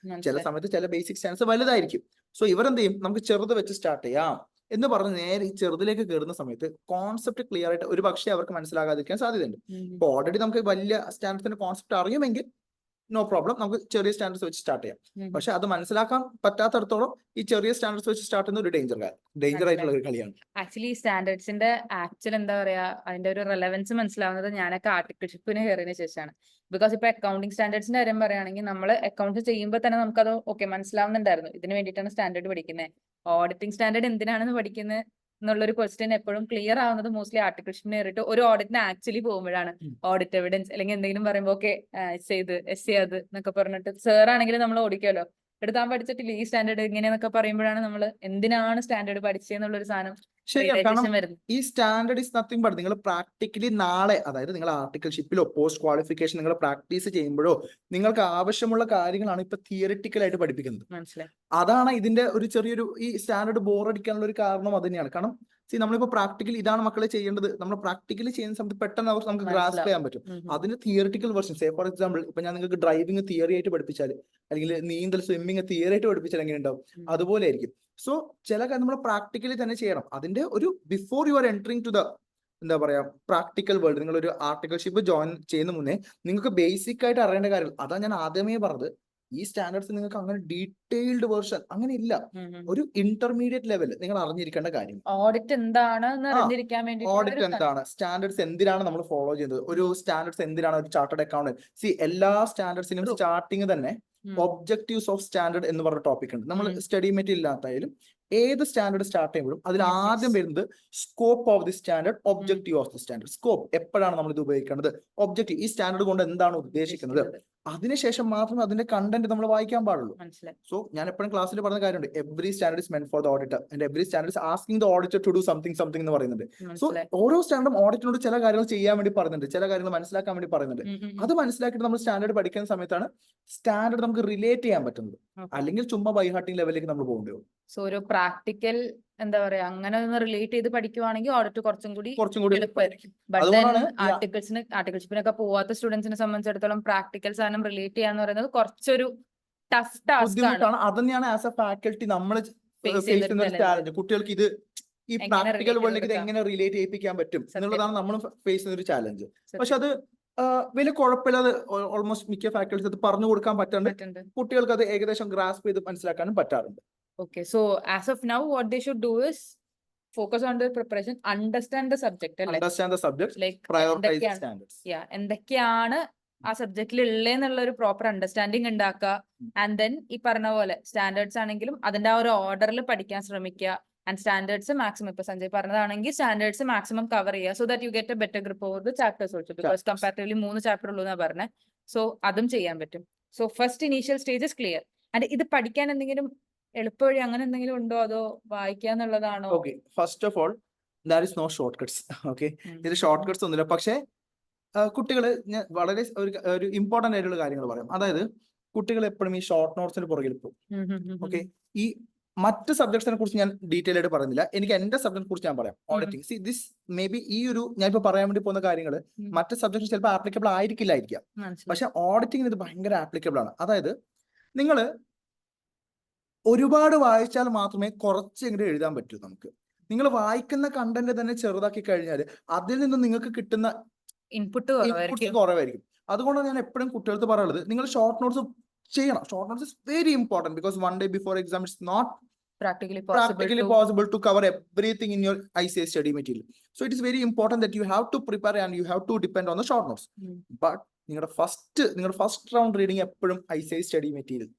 ചില സമയത്ത് ചില ബേസിക് സ്റ്റാൻഡേർഡ്സ് വലുതായിരിക്കും. സോ ഇവരെന്ത് ചെയ്യും, നമുക്ക് ചെറുത് വെച്ച് സ്റ്റാർട്ട് ചെയ്യാം എന്ന് പറഞ്ഞ് നേരെ ഈ ചെറുതിലേക്ക് കയറുന്ന സമയത്ത് കോൺസെപ്റ്റ് ക്ലിയർ ആയിട്ട് ഒരു പക്ഷേ അവർക്ക് മനസ്സിലാകാതിരിക്കാൻ സാധ്യതയുണ്ട്. ഇപ്പൊ ഓൾറെഡി നമുക്ക് വലിയ സ്റ്റാൻഡേർഡ്സിന്റെ കോൺസെപ്റ്റ് അറിയുമെങ്കിൽ നോ പ്രോബ്ലം, നമുക്ക് ചെറിയ സ്റ്റാൻഡേർഡ്സ് വെച്ച് സ്റ്റാർട്ട് ചെയ്യാം. പക്ഷെ അത് മനസ്സിലാക്കാൻ പറ്റാത്തടത്തോളം ഈ ചെറിയ സ്റ്റാൻഡേർഡ്സ് വെച്ച് സ്റ്റാർട്ട് ചെയ്യുന്ന ഒരു ഡേഞ്ചർ ആയിട്ടുള്ള ഒരു കളിയാണ്. ആക്ച്വലി സ്റ്റാൻഡേർഡ്സിന്റെ എന്താ പറയാ, അതിന്റെ ഒരു റെലവൻസ് മനസ്സിലാവുന്നത് ഞാനൊക്കെ ആർട്ടിക്കിൾഷിപ്പിന് കയറിയതിനു ശേഷമാണ്. ബിക്കോസ് ഇപ്പൊ അക്കൗണ്ടിങ് സ്റ്റാൻഡേർഡ്സിന്റെ കാര്യം പറയുകയാണെങ്കിൽ, നമ്മൾ അക്കൗണ്ട്സ് ചെയ്യുമ്പോൾ തന്നെ നമുക്കത് മനസ്സിലാവുന്നുണ്ടായിരുന്നു, ഇതിന് വേണ്ടിയിട്ടാണ് സ്റ്റാൻഡേർഡ് പഠിക്കുന്നത്. ഓഡിറ്റിംഗ് സ്റ്റാൻഡേർഡ് എന്തിനാണെന്ന് പഠിക്കുന്നത് എന്നുള്ളൊരു ക്വസ്റ്റ്യൻ എപ്പോഴും ക്ലിയർ ആവുന്നത് മോസ്റ്റ്ലി ആർട്ടിക്കിൾഷിപ്പിന് കയറിയിട്ട് ഒരു ഓഡിറ്റിന് ആക്ച്വലി പോകുമ്പോഴാണ്. ഓഡിറ്റ് എവിഡൻസ് അല്ലെങ്കിൽ എന്തെങ്കിലും പറയുമ്പോൾ ഓക്കെ എസ് അത് എന്നൊക്കെ പറഞ്ഞിട്ട് സാർ ആണെങ്കിലും നമ്മൾ ഓടിക്കുമല്ലോ, എടുത്താൻ പഠിച്ചിട്ടില്ല ഈ സ്റ്റാൻഡേർഡ് ഇങ്ങനെയെന്നൊക്കെ പറയുമ്പോഴാണ് നമ്മൾ എന്തിനാണ് സ്റ്റാൻഡേർഡ് പഠിച്ചതെന്നുള്ള ഒരു സാധനം ശരിയാണ്. കാരണം realization വരുന്നത്. ഈ സ്റ്റാൻഡേർഡ് ഇസ് നത്തിങ് ബട്ട് നിങ്ങൾ പ്രാക്ടിക്കലി നാളെ, അതായത് നിങ്ങൾ ആർട്ടിക്കൽഷിപ്പിലോ പോസ്റ്റ് ക്വാളിഫിക്കേഷൻ നിങ്ങൾ പ്രാക്ടീസ് ചെയ്യുമ്പോഴോ നിങ്ങൾക്ക് ആവശ്യമുള്ള കാര്യങ്ങളാണ് ഇപ്പൊ തിയറിറ്റിക്കൽ ആയിട്ട് പഠിപ്പിക്കുന്നത്. മനസ്സിലായി. അതാണ് ഇതിന്റെ ഒരു ചെറിയൊരു ഈ സ്റ്റാൻഡേർഡ് ബോറടിക്കാനുള്ള ഒരു കാരണം അത് തന്നെയാണ്. കാരണം നമ്മളിപ്പോ പ്രാക്ടിക്കലി ഇതാണ് മക്കളെ ചെയ്യേണ്ടത്, നമ്മൾ പ്രാക്ടിക്കലി ചെയ്യുന്ന സമയത്ത് പെട്ടെന്ന് നമുക്ക് ഗ്രാസ്പ് ചെയ്യാൻ പറ്റും. അതിന് theoretical version, say for example ഇപ്പൊ ഞാൻ നിങ്ങൾക്ക് ഡ്രൈവിംഗ് തിയറി ആയിട്ട് പഠിപ്പിച്ചാൽ, അല്ലെങ്കിൽ നീന്തൽ സ്വിമ്മിങ് തിയറി ആയിട്ട് പഠിപ്പിച്ചാൽ എങ്ങനെ ഉണ്ടാവും, അതുപോലെ ആയിരിക്കും. സോ ചില കാര്യം നമ്മൾ പ്രാക്ടിക്കലി തന്നെ ചെയ്യണം. അതിന്റെ ഒരു before you are entering to the എന്താ പറയാ പ്രാക്ടിക്കൽ വേൾഡ്, നിങ്ങൾ ഒരു ആർട്ടിക്കൽഷിപ്പ് ജോയിൻ ചെയ്യുന്ന മുന്നേ നിങ്ങൾക്ക് ബേസിക് ആയിട്ട് അറിയേണ്ട കാര്യങ്ങൾ അതാ ഞാൻ ആദ്യമേ പറഞ്ഞത്. ഈ സ്റ്റാൻഡേർഡ്സ് നിങ്ങൾക്ക് അങ്ങനെ ഡീറ്റെയിൽഡ് വേർഷൻ അങ്ങനെ ഇല്ല. ഒരു ഇന്റർമീഡിയറ്റ് ലെവൽ നിങ്ങൾ അറിഞ്ഞിരിക്കേണ്ട കാര്യം ഓഡിറ്റ് എന്താണ് അറിഞ്ഞിരിക്കാൻ വേണ്ടി. ഓഡിറ്റ് എന്താണ്, സ്റ്റാൻഡേർഡ്സ് എന്തിനാണ് നമ്മൾ ഫോളോ ചെയ്യുന്നത്, ഒരു സ്റ്റാൻഡേർഡ്സ് എന്തിനാണ് ഒരു ചാർട്ടേഡ് അക്കൗണ്ടന്റ്. എല്ലാ സ്റ്റാൻഡേർഡ്സിനും സ്റ്റാർട്ടിങ് തന്നെ ഒബ്ജക്റ്റീവ്സ് ഓഫ് സ്റ്റാൻഡേർഡ് എന്ന് പറഞ്ഞ ടോപ്പിക് ഉണ്ട്. നമ്മൾ സ്റ്റഡി മെറ്റീരിയൽ ഇല്ലാത്തായാലും ഏത് സ്റ്റാൻഡേർഡ് സ്റ്റാർട്ട് ചെയ്യുമ്പോഴും അതിൽ ആദ്യം വരുന്നത് scope of the standard, objective of the standard. Scope എപ്പോഴാണ് നമ്മൾ ഇത് ഉപയോഗിക്കേണ്ടത്, ഒബ്ജക്റ്റീവ് ഈ സ്റ്റാൻഡേർഡ് കൊണ്ട് എന്താണ് ഉദ്ദേശിക്കുന്നത്, അതിനുശേഷം മാത്രമേ അതിന്റെ കണ്ടന്റ് നമ്മൾ വായിക്കാൻ പാടുള്ളൂ. സോ ഞാൻ എപ്പോഴും ക്ലാസ്സിൽ പറഞ്ഞ കാര്യമുണ്ട്, every standard is meant for the auditor and every standard is asking the auditor to do something എന്ന് പറയുന്നുണ്ട്. സോ ഓരോ സ്റ്റാൻഡേർഡും ഓഡിറ്റിനോട് ചില കാര്യങ്ങൾ ചെയ്യാൻ വേണ്ടി പറയുന്നുണ്ട്, ചില കാര്യങ്ങൾ മനസ്സിലാക്കാൻ വേണ്ടി പറയുന്നുണ്ട്. അത് മനസ്സിലാക്കിയിട്ട് നമ്മൾ സ്റ്റാൻഡേർഡ് പഠിക്കുന്ന സമയത്താണ് സ്റ്റാൻഡേർഡ് നമുക്ക് റിലേറ്റ് ചെയ്യാൻ പറ്റുന്നത്. അല്ലെങ്കിൽ ചുമ്മാ ബൈഹാർട്ടിംഗ് ലെവലിലേക്ക് നമ്മൾ പോകേണ്ടി വരും. സോ ഒരു പ്രാക്ടിക്കൽ എന്താ പറയാ അങ്ങനെ ഒന്ന് റിലേറ്റ് ചെയ്ത് പഠിക്കുവാണെങ്കിൽ ഓഡിറ്റ് കുറച്ചും കൂടി എളുപ്പമായിരിക്കും. ആർട്ടിക്കൽഷിപ്പിനൊക്കെ പോവാത്ത സ്റ്റുഡൻസിനെ സംബന്ധിച്ചിടത്തോളം പ്രാക്ടിക്കൽ സാധനം റിലേറ്റ് ചെയ്യാന്ന് പറയുന്നത് കുറച്ചൊരു ടഫ് ടാസ്ക് ആണ്. അത് തന്നെയാണ് ആസ് എ ഫാക്കൽറ്റി നമ്മൾ ഫേസ് ചെയ്യുന്ന ഒരു ചാലഞ്ച്. കുട്ടികൾക്ക് ഇത് ഈ പ്രാക്ടിക്കൽ വേൾഡിലേക്ക് ഇത് എങ്ങനെ റിലേറ്റ് ചെയ്യിപ്പിക്കാൻ പറ്റും എന്നുള്ളതാണ് നമ്മൾ ഫേസ് ചെയ്യുന്ന ഒരു ചാലഞ്ച്. പക്ഷെ അത് വലിയ കുഴപ്പമില്ലാതെ ഓൾമോസ്റ്റ് മിക്ക ഫാക്കൽറ്റീസ് അത് പറഞ്ഞു കൊടുക്കാൻ പറ്റുന്നുണ്ട്. കുട്ടികൾക്ക് അത് ഏകദേശം ഗ്രാസ്പ് ചെയ്ത് മനസ്സിലാക്കാനും പറ്റാറുണ്ട്. Okay, so as of now, what they should do is focus on their preparation, understand the subject, like prioritize the standards. Yeah, എന്തൊക്കെയാണ് ആ സബ്ജക്റ്റിൽ ഉള്ളതെന്നുള്ള ഒരു പ്രോപ്പർ അണ്ടർസ്റ്റാൻഡിങ് ഉണ്ടാക്കുക. ആൻഡ് ദെൻ ഈ പറഞ്ഞ പോലെ സ്റ്റാൻഡേർഡ്സ് ആണെങ്കിലും അതിന്റെ ആ ഒരു ഓർഡറിൽ പഠിക്കാൻ ശ്രമിക്കുക. ആൻഡ് സ്റ്റാൻഡേർഡ്സ് മാക്സിമം ഇപ്പൊ സഞ്ജയ് പറഞ്ഞതാണെങ്കിൽ സ്റ്റാൻഡേർഡ്സ് മാക്സിമം കവർ ചെയ്യുക. So that you get a better grip over the chapters also, because comparatively 3 chapter ഉള്ളൂ എന്നാ പറഞ്ഞത്. സോ അതും ചെയ്യാൻ പറ്റും. So first initial stage is clear. And ഇത് പഠിക്കാൻ എന്തെങ്കിലും എളുപ്പവഴി അങ്ങനെ എന്തെങ്കിലും ഉണ്ടോ, അതോ വായിക്കാന്നുള്ളതാണോ? Okay, first of all there is no short cuts. Okay, ഇത് ഷോർട്ട് കട്ട്സ് ഒന്നുമില്ല. പക്ഷേ കുട്ടികള് ഞാൻ വളരെ ഒരു ഇമ്പോർട്ടന്റ് ആയിട്ടുള്ള കാര്യങ്ങൾ പറയാം. അതായത് കുട്ടികൾ എപ്പോഴും ഈ ഷോർട്ട് നോട്ട്സിന് പുറകിൽ പോകും. ഓക്കെ, ഈ മറ്റ് സബ്ജക്ട്സിനെ കുറിച്ച് ഞാൻ ഡീറ്റെയിൽ ആയിട്ട് പറയുന്നില്ല. എനിക്ക് എന്റെ സബ്ജക്റ്റിനെ കുറിച്ച് ഞാൻ പറയാം. ഓഡിറ്റിംഗ് ദിസ് മേ ബി ഈ ഒരു ഞാൻ ഇപ്പൊ പറയാൻ വേണ്ടി പോകുന്ന കാര്യങ്ങൾ മറ്റ് സബ്ജക്ട് ചിലപ്പോൾ ആപ്ലിക്കബിൾ ആയിരിക്കില്ലായിരിക്കാം. പക്ഷെ ഓഡിറ്റിംഗിന് ഇത് ഭയങ്കര ആപ്ലിക്കബിൾ ആണ്. അതായത് നിങ്ങൾ ഒരുപാട് വായിച്ചാൽ മാത്രമേ കുറച്ചെങ്കിലും എഴുതാൻ പറ്റൂ. നമുക്ക് നിങ്ങൾ വായിക്കുന്ന കണ്ടന്റ് തന്നെ ചെറുതാക്കി കഴിഞ്ഞാൽ അതിൽ നിന്ന് നിങ്ങൾക്ക് കിട്ടുന്ന ഇൻപുട്ട് കുറവായിരിക്കും. അതുകൊണ്ടാണ് ഞാൻ എപ്പോഴും കുട്ടികൾക്ക് പറയാനുള്ളത്, നിങ്ങൾ ഷോർട്ട് നോട്ട്സ് ചെയ്യണം. Short notes is very important because one day before exam it's not practically possible to cover everything in your ICS study material. So it is very important that you have to prepare and you have to depend on the short notes. But നിങ്ങളുടെ first round reading എപ്പോഴും ICS study material,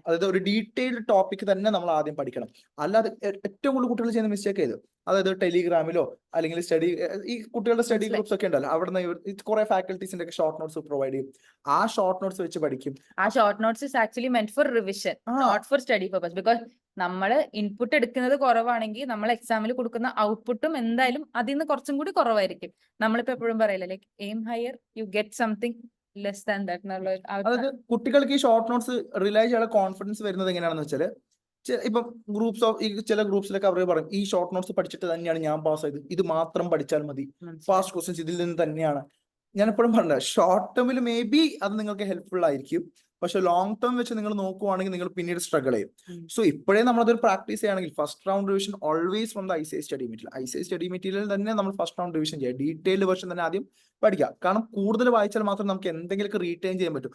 അതായത് ഒരു detailed topic തന്നെ നമ്മൾ ആദ്യം പഠിക്കണം. അല്ലാതെ ഏറ്റവും കൂടുതൽ കുട്ടികൾ ചെയ്യുന്ന മിസ്റ്റേക്ക് ചെയ്തു, അതായത് ടെലിഗ്രാമിലോ അല്ലെങ്കിൽ ഈ കുട്ടികളുടെ സ്റ്റഡി ഗ്രൂപ്പ്സ് ഒക്കെ ഉണ്ടല്ലോ, അവിടെ നിന്ന് കുറെ ഫാക്കൽറ്റീസിന്റെ ഒക്കെ ഷോർട്ട് നോട്ട്സ് പ്രൊവൈഡ് ചെയ്യും. ആ ഷോർട്ട് നോട്ട്സ് വെച്ച് പഠിക്കും. ആ short notes is actually meant for revision, not for study purpose. Because നമ്മൾ ഇൻപുട്ട് എടുക്കുന്നത് കുറവാണെങ്കിൽ നമ്മൾ എക്സാമിൽ കൊടുക്കുന്ന ഔട്ട്പുട്ടും എന്തായാലും അതിൽ നിന്ന് കുറച്ചും കൂടി കുറവായിരിക്കും. നമ്മളിപ്പോ എപ്പോഴും പറയില്ല, like aim higher you get something less than that എന്നുള്ള. അതായത് കുട്ടികൾക്ക് ഈ ഷോർട്ട് നോട്ട്സ് റിലൈ ചെയ്യാനുള്ള കോൺഫിഡൻസ് വരുന്നത് എങ്ങനെയാണെന്ന് വെച്ചാൽ, ഇപ്പം ചില ഗ്രൂപ്പ്സിലൊക്കെ അവർ പറയും ഈ ഷോർട്ട് നോട്ട്സ് പഠിച്ചിട്ട് തന്നെയാണ് ഞാൻ പാസ് ആയത്, ഇത് മാത്രം പഠിച്ചാൽ മതി, പാസ്റ്റ് ക്വസ്റ്റ്യൻസ് ഇതിൽ നിന്ന് തന്നെയാണ്. ഞാൻ എപ്പോഴും പറഞ്ഞ ഷോർട്ട് ടേമിൽ മേ ബി അത് നിങ്ങൾക്ക് ഹെൽപ്ഫുൾ ആയിരിക്കും, പക്ഷെ ലോങ് ടേം വെച്ച് നിങ്ങൾ നോക്കുവാണെങ്കിൽ നിങ്ങൾ പിന്നീട് സ്ട്രഗിൾ ചെയ്യും. സോ ഇപ്പോഴേ നമ്മളതൊരു പ്രാക്ടീസ് ചെയ്യുകയാണെങ്കിൽ first round revision always from the ICS study material. ICS study material തന്നെ നമ്മൾ ഫസ്റ്റ് റൗണ്ട് റിവിഷൻ ചെയ്യുക. ഡീറ്റെയിൽഡ് വെർഷൻ തന്നെ ആദ്യം പഠിക്കുക. കാരണം കൂടുതൽ വായിച്ചാൽ മാത്രം നമുക്ക് എന്തെങ്കിലും റീറ്റെയിൻ ചെയ്യാൻ പറ്റും.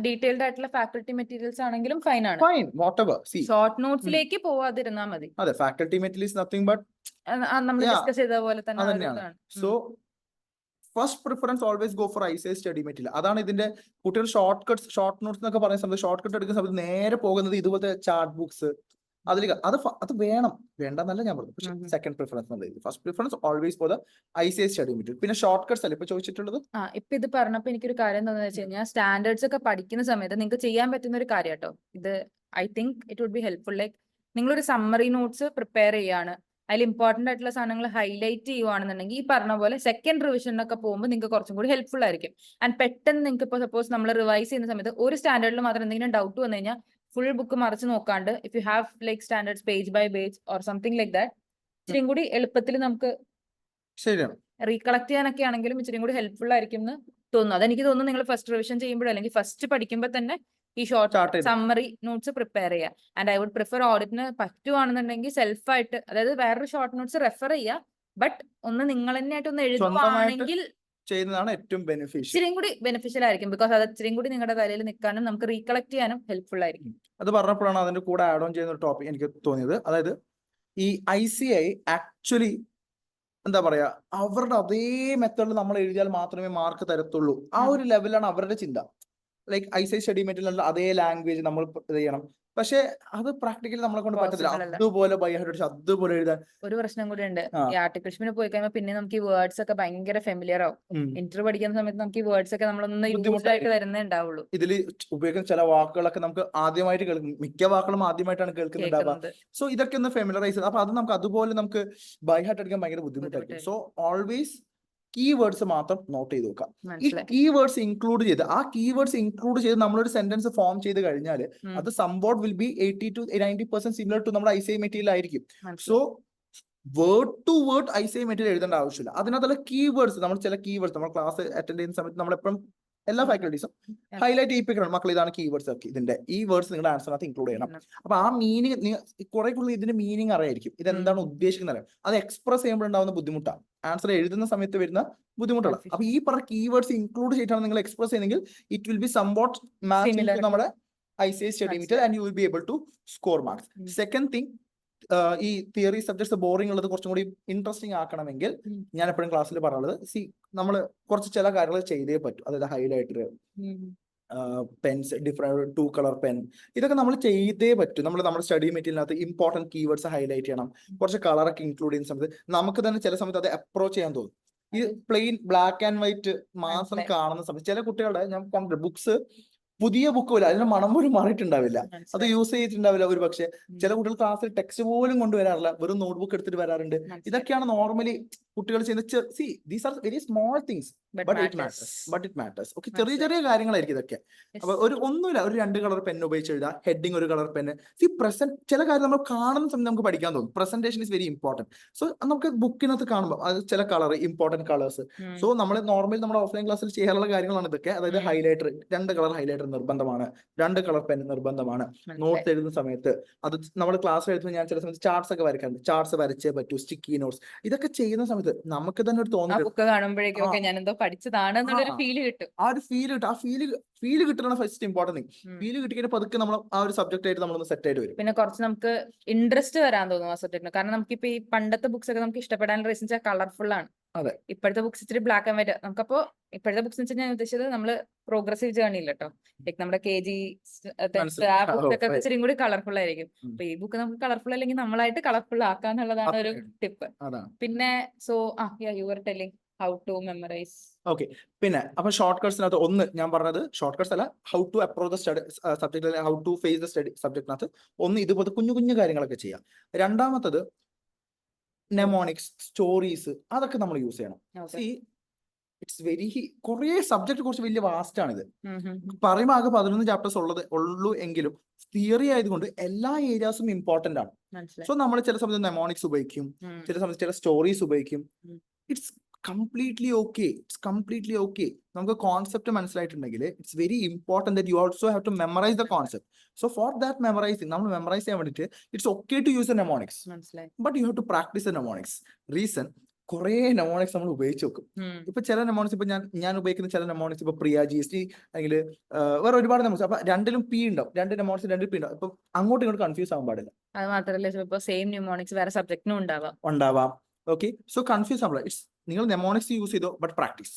ഡീറ്റെയിൽഡ് ആയിട്ടുള്ള ഫാക്കൽറ്റി മെറ്റീരിയൽസ് ആണെങ്കിലും ഫൈൻ ആണ്, ഫൈൻ വാട്ടെവർ. ഷോർട്ട് നോട്ട്സിലേക്ക് പോവാതിരുന്നാൽ മതി. അതെ, faculty material is nothing but നമ്മൾ ഡിസ്കസ് ചെയ്ത പോലെ തന്നെ. So first preference always go for ICS study material. അതാണ് ഇതിന്റെ കുട്ടികൾ ഷോർട്ട് നോട്ട്സ് എന്നൊക്കെ പറയുന്ന സമയത്ത് ഷോർട്ട് കട്ട് എടുക്കുന്ന സമയത്ത് നേരെ പോകുന്നത് ഇതുപോലത്തെ ചാർട്ട് ബുക്സ്, അതിലേക്ക് അത് വേണം, വേണ്ടെന്നല്ല ഞാൻ പറഞ്ഞു. പക്ഷെ സെക്കൻഡ് പ്രിഫറൻസ് എന്നുള്ളത് first preference always for the ICS study material. പിന്നെ ഷോർട്ട് കട്ട്സ് അല്ലേ ഇപ്പൊ ചോദിച്ചിട്ടുള്ളത്? ഇപ്പൊ ഇത് പറഞ്ഞപ്പോ എനിക്കൊരു കാര്യം എന്താണെന്ന് വെച്ച് കഴിഞ്ഞാൽ സ്റ്റാൻഡേർഡ്സ് ഒക്കെ പഠിക്കുന്ന സമയത്ത് നിങ്ങൾക്ക് ചെയ്യാൻ പറ്റുന്ന ഒരു കാര്യം കേട്ടോ ഇത്. I think it would be helpful. Like നിങ്ങളൊരു സമ്മറി നോട്ട്സ് പ്രിപ്പയർ ചെയ്യാണ്, അതിൽ ഇമ്പോർട്ടന്റ് ആയിട്ടുള്ള സാധനങ്ങൾ ഹൈലൈറ്റ് ചെയ്യുവാണെന്നുണ്ടെങ്കിൽ ഈ പറഞ്ഞ പോലെ സെക്കൻഡ് റിവിഷനൊക്കെ പോകുമ്പോൾ നിങ്ങൾക്ക് കുറച്ചും കൂടി ഹെൽപ്ഫുൾ ആയിരിക്കും. ആൻഡ് പെട്ടെന്ന് നിങ്ങൾക്ക് ഇപ്പോൾ സപ്പോസ് നമ്മൾ റിവൈസ് ചെയ്യുന്ന സമയത്ത് ഒരു സ്റ്റാൻഡേർഡിൽ മാത്രം എന്തെങ്കിലും ഡൗട്ട് വന്നു കഴിഞ്ഞാൽ ഫുൾ ബുക്ക് മറിച്ച് നോക്കാണ്ട് if you have like standards page by page or something like that ഇച്ചിരി കൂടി എളുപ്പത്തിൽ നമുക്ക് ശരിയാണ്. റീകളക്ട് ചെയ്യാനൊക്കെ ആണെങ്കിലും ഇച്ചിരി കൂടി ഹെൽപ്ഫുൾ ആയിരിക്കും എന്ന് തോന്നുന്നു. അതെനിക്ക് തോന്നുന്നു നിങ്ങൾ ഫസ്റ്റ് റിവിഷൻ ചെയ്യുമ്പോഴോ അല്ലെങ്കിൽ ഫസ്റ്റ് പഠിക്കുമ്പോൾ തന്നെ ഈ ഷോർട്ട് സമ്മറി നോട്ട്സ് പ്രിപ്പയർ ചെയ്യുക. ആൻഡ് ഐ വുഡ് പ്രിഫർ ഓഡിറ്റിന് പറ്റുവാണെന്നുണ്ടെങ്കിൽ സെൽഫായിട്ട്, അതായത് വേറൊരു ഷോർട്ട് നോട്ട്സ് റെഫർ ചെയ്യുക, ബട്ട് ഒന്ന് നിങ്ങൾ തന്നെ ആയിട്ട് ഒന്ന് എഴുതുവാണെങ്കിൽ ചെയ്യുന്നതാണ് ഏറ്റവും ബെനിഫിഷ്യൽ, ഇച്ചിരിയും കൂടി ബെനിഫിഷ്യൽ ആയിരിക്കും. ബിക്കോസ് അത് ഇച്ചിരിയും കൂടി നിങ്ങളുടെ തലയിൽ നിൽക്കാനും നമുക്ക് റീകളക്ട് ചെയ്യാനും ഹെൽപ്ഫുൾ ആയിരിക്കും. അത് പറഞ്ഞപ്പോഴാണ് അതിന്റെ കൂടെ ആഡ് ഓൺ ചെയ്യുന്ന ഒരു ടോപ്പിക് എനിക്ക് തോന്നിയത്. അതായത് ഈ ICI ആക്ച്വലി എന്താ പറയാ, അവരുടെ അതേ മെത്തേഡിൽ നമ്മൾ എഴുതിയാൽ മാത്രമേ മാർക്ക് തരത്തുള്ളൂ. ആ ഒരു ലെവലാണ് അവരുടെ ചിന്ത. ലൈക്ക് ICI സ്റ്റഡി മെറ്റീരിയൽ അതേ ലാംഗ്വേജ് നമ്മൾ ഇത് ചെയ്യണം. പക്ഷെ അത് പ്രാക്ടിക്കലി നമ്മളെ കൊണ്ട് പറ്റത്തില്ല. അതുപോലെ ബൈ ഹാർട്ട് അതുപോലെ എഴുതാൻ. ഒരു പ്രശ്നം കൂടി ഉണ്ട്, ഈ ആർട്ടിക്കിൾസിന് പോയി കഴിയുമ്പോൾ പിന്നെ നമുക്ക് ഈ വേർഡ്സ് ഒക്കെ ഭയങ്കര ഫെമിലിയർ ആവും. ഇന്റർ പഠിക്കുന്ന സമയത്ത് നമുക്ക് ഈ വേർഡ്സ് ഒക്കെ നമ്മളൊന്ന് യൂസ്ഡ് ആയിട്ട് വരുന്നേ ഉണ്ടാവുള്ളൂ. ഇതിൽ ഉപയോഗിക്കുന്ന ചില വാക്കുകളൊക്കെ നമുക്ക് ആദ്യമായിട്ട് കേൾക്കും, മിക്ക വാക്കുകളും ആദ്യമായിട്ടാണ് കേൾക്കുന്നുണ്ടാവുക. സോ ഇതൊക്കെ ഒന്ന് ഫെമിലറൈസ്, അപ്പൊ അത് നമുക്ക് അതുപോലെ നമുക്ക് ബൈ ഹാർട്ട് അടിക്കാൻ ഭയങ്കര ബുദ്ധിമുട്ടായിരിക്കും. സോ ഓൾവേസ് കീവേഡ്സ് മാത്രം നോട്ട് ചെയ്ത് വെക്കാം. ഈ കീവേഡ്സ് ഇൻക്ലൂഡ് ചെയ്ത് നമ്മളൊരു സെന്റൻസ് ഫോം ചെയ്ത് കഴിഞ്ഞാൽ അത് somewhat will be 80 to 90% similar to നമ്മുടെ ICI മെറ്റീരിയൽ ആയിരിക്കും. So word to word ICI material എഴുതേണ്ട ആവശ്യമില്ല. അതിനകത്തുള്ള കീവേഡ്സ്, നമ്മൾ ചില കീവേഡ്സ് നമ്മൾ ക്ലാസ് അറ്റൻഡ് ചെയ്യുന്ന സമയത്ത് നമ്മളെപ്പോഴും എല്ലാ ഫാക്കൽറ്റീസും ഹൈലൈറ്റ് ചെയ്യിപ്പിക്കണം. മക്കൾ ഇതാണ് കീവേഡ്സ് ഒക്കെ, ഇതിന്റെ ഈ വേർഡ്സ് നിങ്ങളുടെ ആൻസറിനകത്ത് ഇൻക്ലൂഡ് ചെയ്യണം. അപ്പൊ ആ മീനിങ് കുറെ കൂടുതൽ ഇതിന്റെ മീനിങ് അറിയായിരിക്കും, ഇതെന്താണ് ഉദ്ദേശിക്കുന്നത്. അത് എക്സ്പ്രസ് ചെയ്യുമ്പോൾ ഉണ്ടാവുന്ന ബുദ്ധിമുട്ടാണ്, ആൻസർ എഴുതുന്ന സമയത്ത് വരുന്ന ബുദ്ധിമുട്ടുള്ള. അപ്പൊ ഈ പറഞ്ഞ കീവേഡ്സ് ഇൻക്ലൂഡ് ചെയ്തിട്ടാണ് നിങ്ങൾ എക്സ്പ്രസ് ചെയ്യുന്നെങ്കിൽ it will be somewhat much നമ്മുടെ ICI study material and you will be able to score marks. Second thing, ഈ തിയറി സബ്ജക്ട്സ് ബോറിംഗ് ഉള്ളത് കുറച്ചും കൂടി ഇൻട്രസ്റ്റിംഗ് ആക്കണമെങ്കിൽ ഞാൻ എപ്പോഴും ക്ലാസ്സിൽ പറയാനുള്ളത്, നമ്മൾ കുറച്ച് ചില കാര്യങ്ങൾ ചെയ്തേ പറ്റൂ. അതായത് highlighter, pens, different 2 colour pen, ഇതൊക്കെ നമ്മൾ ചെയ്തേ പറ്റൂ. നമ്മുടെ സ്റ്റഡി മെറ്റീരിയലിനകത്ത് ഇമ്പോർട്ടന്റ് കീവേഡ്സ് ഹൈലൈറ്റ് ചെയ്യണം, കുറച്ച് കളറൊക്കെ ഇൻക്ലൂഡ് ചെയ്യുന്ന സമയത്ത് നമുക്ക് തന്നെ ചില സമയത്ത് അത് അപ്രോച്ച് ചെയ്യാൻ തോന്നും. ഈ പ്ലെയിൻ ബ്ലാക്ക് ആൻഡ് വൈറ്റ് മാത്രം കാണുന്ന സമയത്ത് ചില കുട്ടികളുടെ ഞാൻ കണ്ടിട്ടുണ്ട് ബുക്സ് പുതിയ ബുക്ക് പോലും അതിന്റെ മണം പോലും മാറിയിട്ടുണ്ടാവില്ല, അത് യൂസ് ചെയ്തിട്ടുണ്ടാവില്ല. ഒരു പക്ഷെ ചില കുട്ടികൾ ക്ലാസ്സിൽ ടെക്സ്റ്റ് പോലും കൊണ്ടുവരാറില്ല, വെറും നോട്ട്ബുക്ക് എടുത്തിട്ട് വരാറുണ്ട്. ഇതൊക്കെയാണ് നോർമലി കുട്ടികൾ ചെയ്യുന്ന these are very small things but it matters. Okay, ചെറിയ ചെറിയ കാര്യങ്ങളായിരിക്കും ഇതൊക്കെ. അപ്പൊ ഒന്നുമില്ല, ഒരു 2 കളർ പെൻ ഉപയോഗിച്ച് എഴുതാം, ഹെഡിങ് ഒരു കളർ പെൻ. ചില കാര്യം നമ്മൾ കാണുന്ന സമയത്ത് നമുക്ക് പഠിക്കാൻ തോന്നും. Presentation is very important. So നമുക്ക് ബുക്കിനകത്ത് കാണുമ്പോൾ അത് ചില കളർ, ഇമ്പോർട്ടന്റ് കളേഴ്സ്. സോ നമ്മൾ നോർമലി നമ്മുടെ ഓഫ്ലൈൻ ക്ലാസ്സിൽ ചെയ്യാനുള്ള കാര്യങ്ങളാണ് ഇതൊക്കെ. അതായത് ഹൈലൈറ്റർ, 2 കളർ ഹൈലൈറ്റർ നിർബന്ധമാണ്, 2 കളർ പെൻ നിർബന്ധമാണ്. നോട്ട്സ് എഴുതുന്ന സമയത്ത് അത് നമ്മൾ ക്ലാസ് എഴുതുമ്പോൾ ഞാൻ ചില സമയത്ത് ചാർട്ട്സ് ഒക്കെ വരയ്ക്കാറുണ്ട്, ചാർട്ട്സ് വരച്ചേ പറ്റൂ, സ്റ്റിക്കി നോട്ട്സ്. ഇതൊക്കെ ചെയ്യുന്ന സമയത്ത് നമുക്ക് തന്നെ ഒരു തോന്നുന്നു ബുക്ക് കാണുമ്പോഴേക്കും ഞാൻ എന്തോ പഠിച്ചതാണ് എന്നുള്ളൊരു ഫീല് കിട്ടും. ആ ഒരു ഫീല് കിട്ടണം ഫസ്റ്റ് ഇമ്പോർട്ടന്റ് തിങ്. ഫീല് കിട്ടിയിട്ട് പതുക്കെ നമ്മൾ ആ ഒരു സബ്ജക്റ്റ് ആയിട്ട് നമ്മളൊന്ന് സെറ്റ് ആയിട്ട് വരും. പിന്നെ കുറച്ച് നമുക്ക് ഇൻട്രസ്റ്റ് വരാൻ തോന്നും ആ സബ്ജക്റ്റിന്. കാരണം നമുക്കിപ്പോ ഈ പണ്ടത്തെ ബുക്സ് ഒക്കെ നമുക്ക് ഇഷ്ടപ്പെടാൻ റീസൺ വെച്ചാൽ കളർഫുൾ ആണ്. അതെ, ഇപ്പോഴത്തെ ബുക്സ് ഇച്ചിരി ബ്ലാക്ക് ആൻഡ് വൈറ്റ്. നമുക്കപ്പോ ഇപ്പോഴത്തെ ബുക്സ് വെച്ചാൽ ഞാൻ ഉദ്ദേശിച്ചത് നമ്മള് പ്രോഗ്രസീവ് ജേർണി ഇല്ല കേട്ടോ, ലൈക് നമ്മുടെ KG ആ ബുക്കൊക്കെ ഇച്ചിരി കൂടി കളർഫുൾ ആയിരിക്കും. അപ്പൊ ഈ ബുക്ക് നമുക്ക് കളർഫുൾ അല്ലെങ്കിൽ നമ്മളായിട്ട് കളർഫുൾ ആക്കാന്നുള്ളതാണ് ഒരു ടിപ്പ്. പിന്നെ so you are telling how to memorise. Okay, പിന്നെ അപ്പൊ ഷോർട്ട് കട്ട്സിനകത്ത് ഒന്ന് ഞാൻ പറഞ്ഞത് ഷോർട്ട് കട്ട്സ് അല്ല, how to approach the study subject, how to face the study സബ്ജക്റ്റിനകത്ത് ഒന്ന് ഇതുപോലെ കുഞ്ഞു കുഞ്ഞു കാര്യങ്ങളൊക്കെ ചെയ്യാം. രണ്ടാമത്തത് നെമോണിക്സ്, സ്റ്റോറീസ്, അതൊക്കെ നമ്മൾ യൂസ് ചെയ്യണം. ഇറ്റ്സ് വെരി കുറെ സബ്ജക്ട് കുറച്ച് വലിയ വാസ്റ്റ് ആണിത്. പറയുമ്പോൾ ആകെ 11 ചാപ്റ്റേഴ്സ് ഉള്ളൂ എങ്കിലും തിയറി ആയതുകൊണ്ട് എല്ലാ ഏരിയാസും ഇമ്പോർട്ടന്റ് ആണ്. സോ നമ്മൾ ചില സമയത്ത് നെമോണിക്സ് ഉപയോഗിക്കും, ചില സമയത്ത് ചില സ്റ്റോറീസ് ഉപയോഗിക്കും. It's completely okay. നമുക്ക് കോൺസെപ്റ്റ് മനസ്സിലായിട്ടുണ്ടെങ്കിൽ it's very important that you also have to memorize the concept. So for that നമ്മൾ മെമ്മറൈസ് ചെയ്യാൻ വേണ്ടിയിട്ട് it's okay to use a mnemonics, but you have to practice a mnemonics. Reason, കുറെ mnemonics നമ്മൾ ഉപയോഗിച്ച് നോക്കും. ഇപ്പൊ ചില നെമോണിക്സ്, ഇപ്പൊ ഞാൻ ഉപയോഗിക്കുന്ന ചില നെമോണിക്സ്, ഇപ്പൊ പ്രിയ GST അല്ലെങ്കിൽ വേറെ ഒരുപാട് നെമോണിക്സ്, അപ്പൊ 2ലും P ഉണ്ടാവും, 2 നെമോണിക്സ് 2 P ഉണ്ടാവും. അപ്പൊ അങ്ങോട്ടും ഇങ്ങോട്ട് കൺഫ്യൂസ് ആവാൻ പാടില്ല. അത് മാത്രമല്ല സെയിം നെമോണിക്സ് വേറെ സബ്ജക്റ്റിനും ഉണ്ടാവാം. ഓക്കെ, സോ കൺഫ്യൂസ് ആവില്ല. നിങ്ങൾ നെമോണിക്സ് യൂസ് ചെയ്തോ, but practice.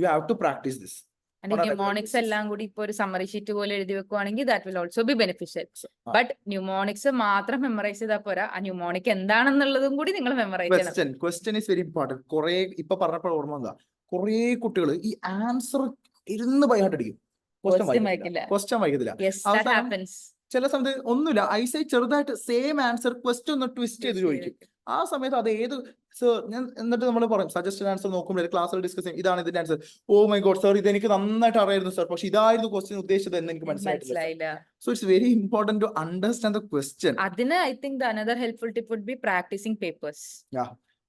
You have to practice this. And mnemonics എല്ലാം കൂടി ഇപ്പൊ ഒരു സമ്മറി ഷീറ്റ് പോലെ എഴുതി വെക്കുവാണെങ്കിൽ that will also be beneficial. But mnemonics മാത്രം മെമ്മറൈസ് ചെയ്താൽ പോരാ, ആ ന്യൂമോണിക് എന്താണെന്നുള്ളതും കൂടി നിങ്ങൾ മെമ്മറൈസ് ചെയ്യണം. Question is very important. കുറെ ഇപ്പൊ പറഞ്ഞപ്പോൾ ഓർമ്മ എന്താ, കുറെ കുട്ടികൾ ഈ ആൻസർ ഇരുന്ന് ബൈഹാർട്ട് അടിക്കും, ക്വസ്റ്റ്യൻ വായിക്കത്തില്ല. അവസാനം ചില സമയത്ത് ഒന്നുമില്ല, ഐസൈറ്റ് ചെറുതായിട്ട് സെയിം ആൻസർ ക്വസ്റ്റ്യൻ ഒന്ന് ട്വിസ്റ്റ് ചെയ്ത് ചോദിക്കും. ആ സമയത്ത് അത് ഏത് സർ ഞാൻ എന്നിട്ട് നമ്മൾ പറയും സജസ്റ്റഡ് ആൻസർ നോക്കുമ്പോൾ ക്ലാസ്സിൽ ഡിസ്കസ് ചെയ്യും, ഇതാണ് ഇതിന്റെ answer. Oh my god sir, ഇത് എനിക്ക് നന്നായിട്ട് അറിയായിരുന്നു സർ, പക്ഷെ ഇതായിരുന്നു ക്വസ്റ്റ്യൻ ഉദ്ദേശിച്ചത് എന്ന് എനിക്ക് മനസ്സിലായില്ല. So it's very important to understand the question. അതിന് I think the another helpful tip would be practicing papers.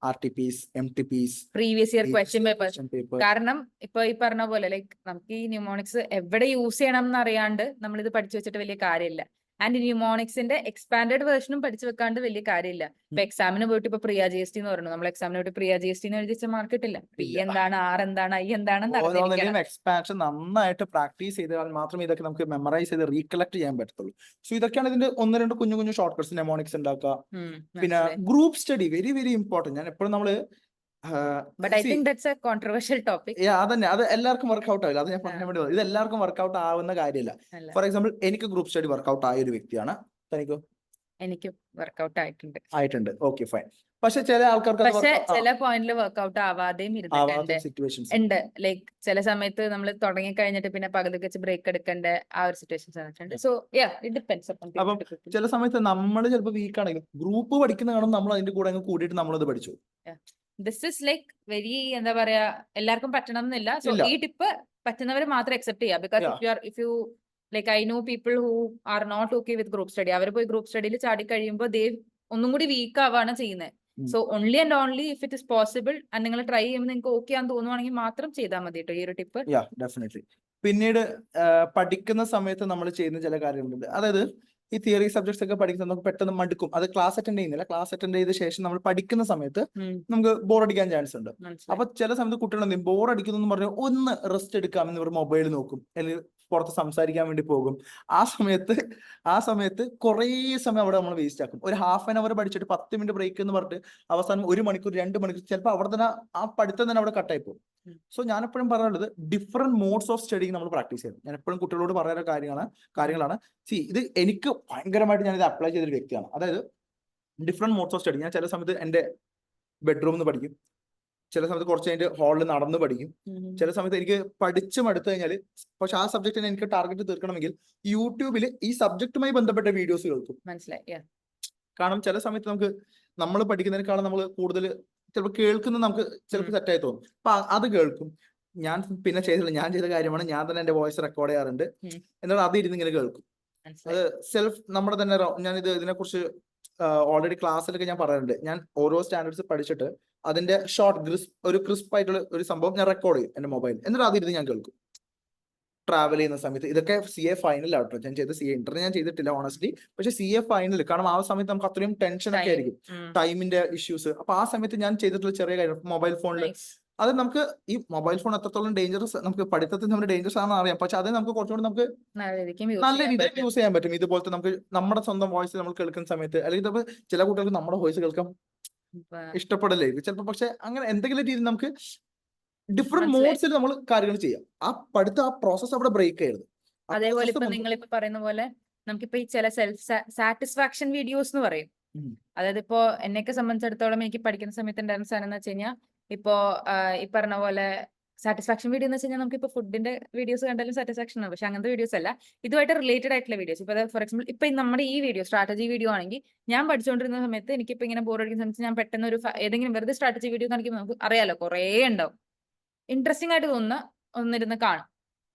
RTPs, MTPs, previous year question papers. കാരണം ഇപ്പൊ ഈ പറഞ്ഞ പോലെ ലൈക്ക് നമുക്ക് ഈ ന്യൂമോണിക്സ് എവിടെ യൂസ് ചെയ്യണം എന്ന് അറിയാണ്ട് നമ്മൾ ഇത് പഠിച്ചു വെച്ചിട്ട് വലിയ കാര്യമില്ല. ആൻഡ് ന്യൂമോണിക്സിന്റെ എക്സ്പാൻഡഡ് വേർഷനും പഠിച്ചു വെക്കാണ്ട് വലിയ കാര്യമില്ല. ഇപ്പൊ എക്സാമിന് പോയിട്ട് ഇപ്പൊ പ്രിയ GST എന്ന് പറഞ്ഞു, നമ്മൾ എക്സാമിന് പോയിട്ട് പ്രിയ GST എന്ന് എഴുതിച്ച മാർക്ക് കിട്ടില്ല. പി എന്താണ്, ആർ എന്താണ്, ഐ എന്താണെന്ന് എക്സ്പാൻഷൻ നന്നായിട്ട് പ്രാക്ടീസ് ചെയ്താൽ മാത്രമേ ഇതൊക്കെ നമുക്ക് മെമ്മറൈസ് ചെയ്ത് റീകളക്ട് ചെയ്യാൻ പറ്റത്തുള്ളൂ. സോ ഇതൊക്കെയാണ് ഇതിന്റെ 1-2 കുഞ്ഞു ഷോർട്ട് കട്ട്സ്. നെമോണിക്സ് ഉണ്ടാക്കുക, പിന്നെ group study very very important. ഞാൻ എപ്പോഴും നമ്മള് But I think that's a controversial topic. അതന്നെ, അത് എല്ലാവർക്കും വർക്ക്ഔട്ട് ആവില്ല. അത് ഞാൻ പറയാൻ വേണ്ടി ഇത് എല്ലാവർക്കും വർക്ക്ഔട്ട് ആവുന്ന കാര്യമില്ല. ഫോർ എക്സാമ്പിൾ എനിക്ക് ഗ്രൂപ്പ് സ്റ്റഡി വർക്ക്ഔട്ട് ആയ ഒരു വ്യക്തിയാണ്. തനിക്കോ? എനിക്ക് വർക്ക്ഔട്ട് ആയിട്ടുണ്ട്. Okay fine. പക്ഷെ ചില ആൾക്കാർക്ക് പക്ഷെ ചില പോയിന്റിൽ വർക്ക്ഔട്ട് ആവാതെയും ഉണ്ട്. ലൈക്ക് ചില സമയത്ത് നമ്മൾ തുടങ്ങി കഴിഞ്ഞിട്ട് പിന്നെ പകുതി വെച്ച് ബ്രേക്ക് എടുക്കേണ്ട ആ ഒരു സിറ്റുവേഷൻസ് വന്നിട്ടുണ്ട്. So it depends. അപ്പം ചില സമയത്ത് നമ്മൾ ചിലപ്പോൾ വീക്ക് ആണെങ്കിലും ഗ്രൂപ്പ് പഠിക്കുന്ന കാണും നമ്മൾ അതിന്റെ കൂടെ അങ്ങ് കൂടിയിട്ട് നമ്മളത് പഠിച്ചു. ദിസ് ഇസ് ലൈക്ക് വെരി എന്താ പറയാ, എല്ലാവർക്കും പറ്റണം എന്നില്ല. സോ ഈ ടിപ്പ് പറ്റുന്നവർ മാത്രം അക്സെപ്റ്റ് ചെയ്യുക. Because if you like I know people who are not okay with group study. അവർ പോയി ഗ്രൂപ്പ് സ്റ്റഡിയിൽ ചാടി കഴിയുമ്പോൾ ദേ ഒന്നും കൂടി വീക്ക് ആവാണ് ചെയ്യുന്നത്. So only and only if it is possible and നിങ്ങൾ ട്രൈ ചെയ്യുമ്പോൾ നിങ്ങൾക്ക് ഓക്കെ ആണെന്ന് തോന്നുവാണെങ്കിൽ മാത്രം ചെയ്താൽ മതി കേട്ടോ ഈ ഒരു ടിപ്പ്. ഡെഫിനറ്റ്ലി. പിന്നീട് പഠിക്കുന്ന സമയത്ത് നമ്മൾ ചെയ്യുന്ന ചില കാര്യങ്ങളുണ്ട്. അതായത് ഈ തിയറി സബ്ജക്ട്സ് ഒക്കെ പഠിക്കുന്നത് നമുക്ക് പെട്ടെന്ന് മടുക്കും. അത് ക്ലാസ് അറ്റൻഡ് ചെയ്യുന്നില്ല. ക്ലാസ് അറ്റൻഡ് ചെയ്ത ശേഷം നമ്മൾ പഠിക്കുന്ന സമയത്ത് നമുക്ക് ബോറടിക്കാൻ ചാൻസ് ഉണ്ട്. അപ്പൊ ചില സമയത്ത് കുട്ടികൾ എന്തെങ്കിലും ബോറടിക്കുന്നു പറഞ്ഞാൽ ഒന്ന് റെസ്റ്റ് എടുക്കാമെന്ന് ഇവർ മൊബൈൽ നോക്കും, അല്ലെങ്കിൽ പുറത്ത് സംസാരിക്കാൻ വേണ്ടി പോകും. ആ സമയത്ത് കുറേ സമയം അവിടെ നമ്മൾ വേസ്റ്റ് ആക്കും. ഒരു ഹാഫ് ആൻ അവർ പഠിച്ചിട്ട് 10 മിനിറ്റ് ബ്രേക്ക് എന്ന് പറഞ്ഞിട്ട് അവസാനം 1 മണിക്കൂർ 2 മണിക്കൂർ ചിലപ്പോൾ അവിടെ തന്നെ ആ പഠിത്തം തന്നെ അവിടെ കട്ടായി പോകും. സോ ഞാൻ എപ്പോഴും പറയാനുള്ളത് ഡിഫറെന്റ് മോഡ്സ് ഓഫ് സ്റ്റഡി നമ്മൾ പ്രാക്ടീസ് ചെയ്യണം. ഞാൻ എപ്പോഴും കുട്ടികളോട് പറയുന്ന കാര്യങ്ങളാണ്. ഇത് എനിക്ക് ഭയങ്കരമായിട്ട് ഞാൻ ഇത് അപ്ലൈ ചെയ്തൊരു വ്യക്തിയാണ്. അതായത് ഡിഫറെന്റ് മോഡ്സ് ഓഫ് സ്റ്റഡി. ഞാൻ ചില സമയത്ത് എൻ്റെ ബെഡ്റൂമിൽ നിന്ന് പഠിക്കും, ചില സമയത്ത് കുറച്ച് കഴിഞ്ഞിട്ട് ഹാളിൽ നടന്ന് പഠിക്കും, ചില സമയത്ത് എനിക്ക് പഠിച്ചും എടുത്തു കഴിഞ്ഞാൽ പക്ഷെ ആ സബ്ജക്റ്റിന് എനിക്ക് ടാർഗറ്റ് തീർക്കണമെങ്കിൽ യൂട്യൂബിൽ ഈ സബ്ജക്റ്റുമായി ബന്ധപ്പെട്ട വീഡിയോസ് കേൾക്കും. കാരണം ചില സമയത്ത് നമ്മൾ പഠിക്കുന്നതിനേക്കാളും നമ്മൾ കൂടുതൽ ചിലപ്പോൾ കേൾക്കുന്നത് നമുക്ക് ചിലപ്പോൾ തെറ്റായി തോന്നും. അപ്പൊ അത് കേൾക്കും. ഞാൻ പിന്നെ ഞാൻ ചെയ്ത കാര്യമാണ്, ഞാൻ തന്നെ എന്റെ വോയിസ് റെക്കോർഡ് ചെയ്യാറുണ്ട്. എന്നിട്ട് അത് ഇരുന്ന് ഇങ്ങനെ കേൾക്കും. അത് സെൽഫ് നമ്മുടെ തന്നെ ഞാൻ ഇതിനെക്കുറിച്ച് ഓൾറെഡി ക്ലാസ്സിലൊക്കെ ഞാൻ പറയാറുണ്ട്. ഞാൻ ഓരോ സ്റ്റാൻഡേർഡ്സ് പഠിച്ചിട്ട് അതിന്റെ ഷോർട്ട് ഒരു ക്രിസ്പ് ആയിട്ടുള്ള ഒരു സംഭവം ഞാൻ റെക്കോർഡ് ചെയ്യും എന്റെ മൊബൈൽ. എന്നിട്ട് അതിരുന്ന് ഞാൻ കേൾക്കും ട്രാവൽ ചെയ്യുന്ന സമയത്ത്. ഇതൊക്കെ CA ഫൈനൽ ആട്ടോ ഞാൻ ചെയ്ത്. CA ഇന്റർ ഞാൻ ചെയ്തിട്ടില്ല ഓണസ്റ്റ്ലി. പക്ഷെ CA ഫൈനൽ, കാരണം ആ സമയത്ത് നമുക്ക് അത്രയും ടെൻഷൻ ഒക്കെ ആയിരിക്കും, ടൈമിന്റെ ഇഷ്യൂസ്. അപ്പൊ ആ സമയത്ത് ഞാൻ ചെയ്തിട്ടുള്ള ചെറിയ കാര്യം മൊബൈൽ ഫോണിൽ. അത് നമുക്ക് ഈ മൊബൈൽ ഫോൺ എത്രത്തോളം ഡേഞ്ചറസ്, നമുക്ക് പഠിത്തത്തിൽ നമ്മുടെ ഡേഞ്ചറസ് ആണെന്ന് അറിയാം. പക്ഷെ അത് നമുക്ക് കുറച്ചുകൂടി നമുക്ക് നല്ല രീതിയിൽ യൂസ് ചെയ്യാൻ പറ്റും. ഇതുപോലത്തെ നമുക്ക് നമ്മുടെ സ്വന്തം വോയിസ് നമ്മൾ കേൾക്കുന്ന സമയത്ത്, അല്ലെങ്കിൽ ചില കുട്ടികൾക്ക് നമ്മുടെ വോയിസ് കേൾക്കാൻ ഇഷ്ടപ്പെടല്ലേ ചിലപ്പോൾ. പക്ഷെ അങ്ങനെ എന്തെങ്കിലും രീതിയിൽ നമുക്ക് ഡിഫറെന്റ് മോഡ്സിൽ നമ്മൾ കാര്യങ്ങൾ ചെയ്യാം. ആ പഠിത്ത ആ പ്രോസസ് അവിടെ ബ്രേക്ക് ചെയ്യരുത്. അതേപോലെ ഇപ്പൊ നിങ്ങളിപ്പോ പറയുന്ന പോലെ നമുക്കിപ്പോ ഈ ചില സെൽഫ് സാറ്റിസ്ഫാക്ഷൻ വീഡിയോസ് എന്ന് പറയും. അതായത് ഇപ്പോ എന്നെയൊക്കെ സംബന്ധിച്ചിടത്തോളം എനിക്ക് പഠിക്കുന്ന സമയത്ത് ഉണ്ടായിരുന്ന സാധനം എന്ന് വെച്ച് കഴിഞ്ഞാൽ ഇപ്പോ ഈ പറഞ്ഞ പോലെ സാറ്റിസ്ഫാക്ഷൻ വീഡിയോ എന്ന് വെച്ച് കഴിഞ്ഞാൽ നമുക്ക് ഇപ്പൊ ഫുഡിന്റെ വീഡിയോസ് കണ്ടാലും സാറ്റിസ്ഫാക്ഷൻ ആണ്. പക്ഷെ അങ്ങനത്തെ വീഡിയോസ് അല്ല, ഇതുമായിട്ട് റിലേറ്റഡ് ആയിട്ടുള്ള വീഡിയോസ്. ഇപ്പൊ ഫോർ എക്സാമ്പിൾ ഇപ്പൊ നമ്മുടെ ഈ വീഡിയോ സ്ട്രാറ്റജി വീഡിയോ ആണെങ്കിൽ ഞാൻ പഠിച്ചുകൊണ്ടിരുന്ന സമയത്ത് എനിക്കിപ്പോ ഇങ്ങനെ ബോർ അടിക്കുന്ന സമയത്ത് ഞാൻ പെട്ടെന്ന് ഒരു ഏതെങ്കിലും വെറുതെ സ്ട്രാറ്റജി വീഡിയോ കാണിക്കുമ്പോൾ നമുക്ക് അറിയാലോ കുറേ ഉണ്ടാവും. ഇൻട്രസ്റ്റിംഗ് ആയിട്ട് തോന്നുന്ന ഒന്നിരുന്ന് കാണും.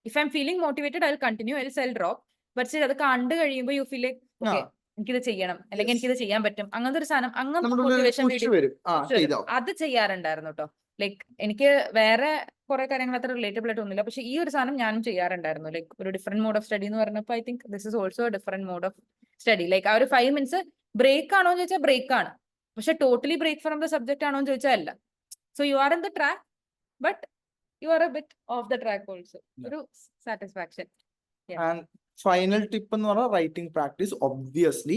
If I M feeling motivated I will continue, I will cell drop. പക്ഷേ അത് കണ്ടു കഴിയുമ്പോൾ യു ഫീൽ ലൈക്ക് ഓക്കെ എനിക്കിത് ചെയ്യണം, അല്ലെങ്കിൽ എനിക്കിത് ചെയ്യാൻ പറ്റും, അങ്ങനത്തെ ഒരു സാധനം, അങ്ങനത്തെ മോട്ടിവേഷൻ വീഡിയോ അത് ചെയ്യാറുണ്ടായിരുന്നു കേട്ടോ. ലൈക്ക് എനിക്ക് വേറെ കുറെ കാര്യങ്ങൾ അത്ര റിലേറ്റബിൾ ആയിട്ട് ഒന്നുമില്ല, പക്ഷെ ഈ ഒരു സാധനം ഞാനും ചെയ്യാറുണ്ടായിരുന്നു. ലൈക്ക് ഒരു ഡിഫറെന്റ് മോഡ് ഓഫ് സ്റ്റഡി എന്ന് പറഞ്ഞപ്പോൾ I think this is also different mode of study. Like ആ ഒരു 5 മിനിറ്റ്സ് ബ്രേക്ക് ആണോ എന്ന് ചോദിച്ചാൽ ബ്രേക്ക് ആണ്, പക്ഷെ totally break from the subject ആണോ എന്ന് ചോദിച്ചാൽ അല്ല. So you are in the track but you are a bit off the track also. ഒരു സാറ്റിസ്ഫാക്ഷൻ. ആൻഡ് ഫൈനൽ ടിപ്പ് എന്ന് പറഞ്ഞാൽ writing practice. Obviously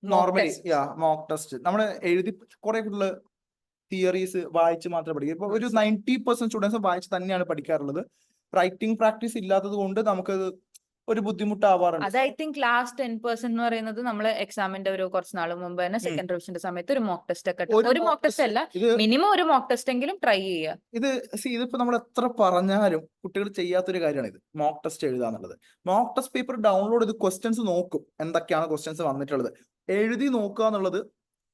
normally mock test നമ്മൾ എഴുതി കുറെ കൂടുതൽ തിയറീസ് വായിച്ച് മാത്രമേ പഠിക്കൂ. ഇപ്പൊ ഒരു 90% സ്റ്റുഡൻസ് വായിച്ച് തന്നെയാണ് പഠിക്കാറുള്ളത്. റൈറ്റിംഗ് പ്രാക്ടീസ് ഇല്ലാത്തത് കൊണ്ട് നമുക്കത് ഒരു ബുദ്ധിമുട്ടാവാറുണ്ട്. അത് ഐ തിങ്ക് ലാസ്റ്റ് 10% എന്ന് പറയുന്നത് നമ്മൾ എക്സാമിന്റെ ഒരു കുറച്ച് നാൾ മുമ്പ് തന്നെ സെക്കൻഡ് റിവിഷന്റെ സമയത്ത് ഒരു മോക്ക് ടെസ്റ്റ് ഒക്കെ ഒരു മോക്ക് ടെസ്റ്റ് അല്ല, മിനിമം ഒരു മോക്ക് ടെസ്റ്റ് എങ്കിലും ട്രൈ ചെയ്യുക. ഇതിപ്പോ നമ്മൾ എത്ര പറഞ്ഞാലും കുട്ടികൾ ചെയ്യാത്തൊരു കാര്യമാണ് ഇത്, മോക്ക് ടെസ്റ്റ് എഴുതുക എന്നുള്ളത്. മോക്ക് ടെസ്റ്റ് പേപ്പർ ഡൗൺലോഡ് ചെയ്ത് ക്വസ്റ്റ്യൻസ് നോക്കും, എന്തൊക്കെയാണ് ക്വസ്റ്റ്യൻസ് വന്നിട്ടുള്ളത്, എഴുതി നോക്കുക എന്നുള്ളത്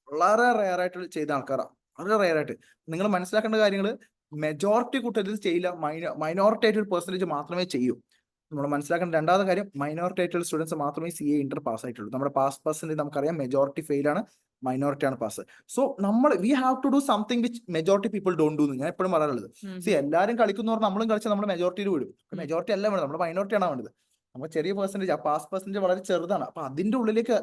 വളരെ റെയർ ആയിട്ട് ചെയ്ത ആൾക്കാരാണ്, വളരെ റെയർ ആയിട്ട്. നിങ്ങൾ മനസ്സിലാക്കേണ്ട കാര്യങ്ങൾ, മെജോറിറ്റി കുട്ടികൾ ഇത് ചെയ്യില്ല, മൈനോറിറ്റി ആയിട്ട് ഒരു പെർസെന്റേജ് മാത്രമേ ചെയ്യൂ. നമ്മൾ മനസ്സിലാക്കേണ്ട രണ്ടാമത്തെ കാര്യം, മൈനോറിറ്റി ആയിട്ടുള്ള സ്റ്റുഡൻസ് മാത്രമേ CA ഇന്റർ പാസ് ആയിട്ടുള്ളൂ. നമ്മുടെ പാസ് പെർസെന്റേജ് നമുക്കറിയാം, മെജോറിറ്റി ഫെയിൽ ആണ്, മൈനോറിറ്റി ആണ് പാസ്. സോ നമ്മൾ we have to do something which majority people don't do എന്ന് ഞാൻ എപ്പോഴും പറയാനുള്ളത്. എല്ലാവരും കളിക്കുന്ന പറഞ്ഞാൽ നമ്മളും കളിച്ചാൽ നമ്മൾ മെജോറിറ്റിയിൽ വിടും. മെജോറിറ്റി അല്ല വേണ്ടത്, നമ്മുടെ മൈനോറിറ്റി ആണ് വേണ്ടത്. നമ്മൾ ചെറിയ പെർസെന്റേജ്, ആ പാസ് പെർസെന്റേജ് വളരെ ചെറുതാണ്. അപ്പൊ അതിന്റെ ഉള്ളിലേക്ക്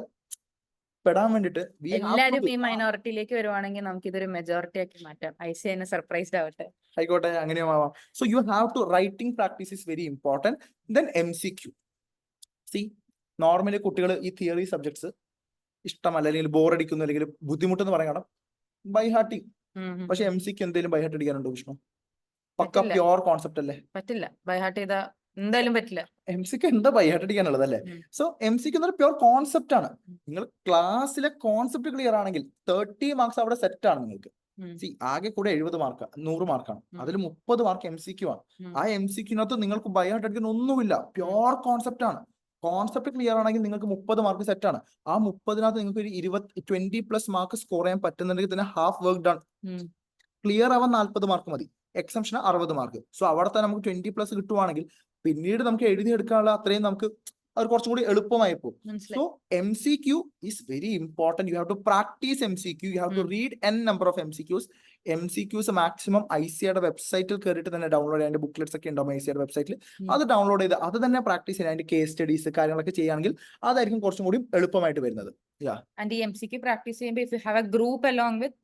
പെടാൻ വേണ്ടിട്ട് എല്ലാരും ഈ മൈനോറിറ്റിയിലേക്ക് വരുവാണെങ്കിൽ നമുക്ക് ഇതൊരു മെജോറിറ്റി ആക്കി മാറ്റാം. ഐസിഎന്നെ സർപ്രൈസ്ഡ് ആവട്ടെ. ആയിക്കോട്ടെ, അങ്ങനെയും ആവാം. So you have to, writing practice is very important. Then MCQ. Normally കുട്ടികൾ ഈ തിയറി സബ്ജക്ട്സ് ഇഷ്ടമല്ല, അല്ലെങ്കിൽ ബോറടിക്കുന്നു, അല്ലെങ്കിൽ ബുദ്ധിമുട്ടെന്ന് പറയാൻ ബൈ ഹാർട്ടിങ്. പക്ഷെ MCQ എന്തെങ്കിലും ബൈ ഹാർട്ട് അടിക്കാനുണ്ടോ വിഷ്ണു? പക്ക പ്യോർ കോൺസെപ്റ്റ് അല്ലേ? പറ്റില്ല, ബൈ ഹാർട്ട് ചെയ്താ എന്തായാലും പറ്റില്ല. MCQ എന്താ ബൈ ഹാർട്ട് അടിക്കാനുള്ളത് അല്ലേ? സോ MCQ എന്നൊരു പ്യോർ കോൺസെപ്റ്റ് ആണ്. നിങ്ങൾ ക്ലാസ്സിലെ കോൺസെപ്റ്റ് ക്ലിയർ ആണെങ്കിൽ 30 മാർക്സ് അവിടെ സെറ്റ് ആണ് നിങ്ങൾക്ക്. ആകെ കൂടെ 70 മാർക്ക്, 100 മാർക്കാണ്. അതിൽ 30 മാർക്ക് MCQ ആണ്. ആ MCQ-നകത്ത് നിങ്ങൾക്ക് ബൈ ഹാർട്ട് അടിക്കാൻ ഒന്നുമില്ല, പ്യോർ കോൺസെപ്റ്റ് ആണ്. കോൺസെപ്റ്റ് ക്ലിയർ ആണെങ്കിൽ നിങ്ങൾക്ക് 30 മാർക്ക് സെറ്റ് ആണ്. ആ 30-നകത്ത് നിങ്ങൾക്ക് ഒരു 20+ മാർക്ക് സ്കോർ ചെയ്യാൻ പറ്റുന്നുണ്ടെങ്കിൽ തന്നെ ഹാഫ് വർക്ക് ഡൺ. ക്ലിയർ ആവാൻ 40 മാർക്ക് മതി, എക്സംഷൻ 60 മാർക്ക്. സോ അവിടെ തന്നെ നമുക്ക് 20+ കിട്ടുവാണെങ്കിൽ പിന്നീട് നമുക്ക് എഴുതിയെടുക്കാനുള്ള അത്രയും നമുക്ക് അത് കുറച്ചും കൂടി എളുപ്പമായി പോകും. So MCQ is very important. You have to practice MCQ. You have to read n number of MCQs. MCQs maximum ICAയുടെ വെബ്സൈറ്റിൽ കയറിയിട്ട് തന്നെ ഡൗൺലോഡ് ചെയ്യാൻ, ബുക്ക്ലെറ്റ്സ് ഒക്കെ ഉണ്ടാവും ICAയുടെ വെബ്സൈറ്റിൽ. അത് ഡൗൺലോഡ് ചെയ്ത് അത് തന്നെ പ്രാക്ടീസ് ചെയ്യാൻ, അതിന്റെ കേസ് സ്റ്റഡീസ് കാര്യങ്ങളൊക്കെ ചെയ്യുകയാണെങ്കിൽ അതായിരിക്കും കുറച്ചും കൂടി എളുപ്പമായിട്ട് വരുന്നത്. ആൻഡ് ഈ MCQ പ്രാക്ടീസ് ചെയ്യുമ്പോൾ if you have A group along with,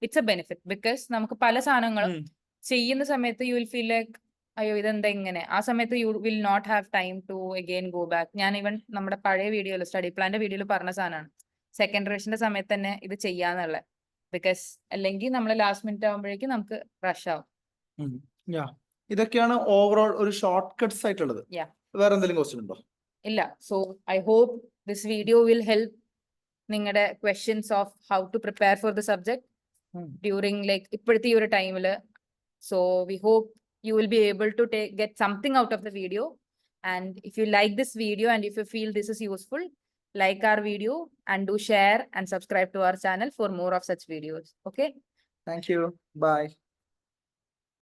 it's A benefit. Because നമുക്ക് പല സാധനങ്ങളും ചെയ്യുന്ന സമയത്ത് യു വിൽ ഫീൽ ലൈക്ക് അയ്യോ ഇതെന്താ ഇങ്ങനെ. ആ സമയത്ത് you will not have time to again go back. ഞാൻ ഈവൻ നമ്മുടെ പഴയ വീഡിയോയിൽ, സ്റ്റഡി പ്ലാന്റെ വീഡിയോയിൽ പറഞ്ഞ സാധനമാണ്, സെക്കൻഡ് റിവിഷന്റെ സമയത്ത് തന്നെ ഇത് ചെയ്യാന്നുള്ള. ബിക്കോസ് അല്ലെങ്കിൽ നമ്മൾ ലാസ്റ്റ് മിനിറ്റ് ആകുമ്പോഴേക്കും നമുക്ക് റഷ് ആവും. ഇതൊക്കെയാണ് ഓവറോൾ ഒരു ഷോർട്ട് കട്ട്സ് ആയിട്ടുള്ളത്. വേറെ എന്തെങ്കിലും ക്വസ്റ്റ്യൻ ഉണ്ടോ? ഇല്ല. So I hope this video will help നിങ്ങളുടെ questions of how to prepare for the subject during like ഇപ്പോഴത്തെ ഈ ഒരു ടൈമില്. So we hope you will be able to get something out of the video. And if you like this video and if you feel this is useful, like our video and do share and subscribe to our channel for more of such videos. Okay? Thank you. Bye.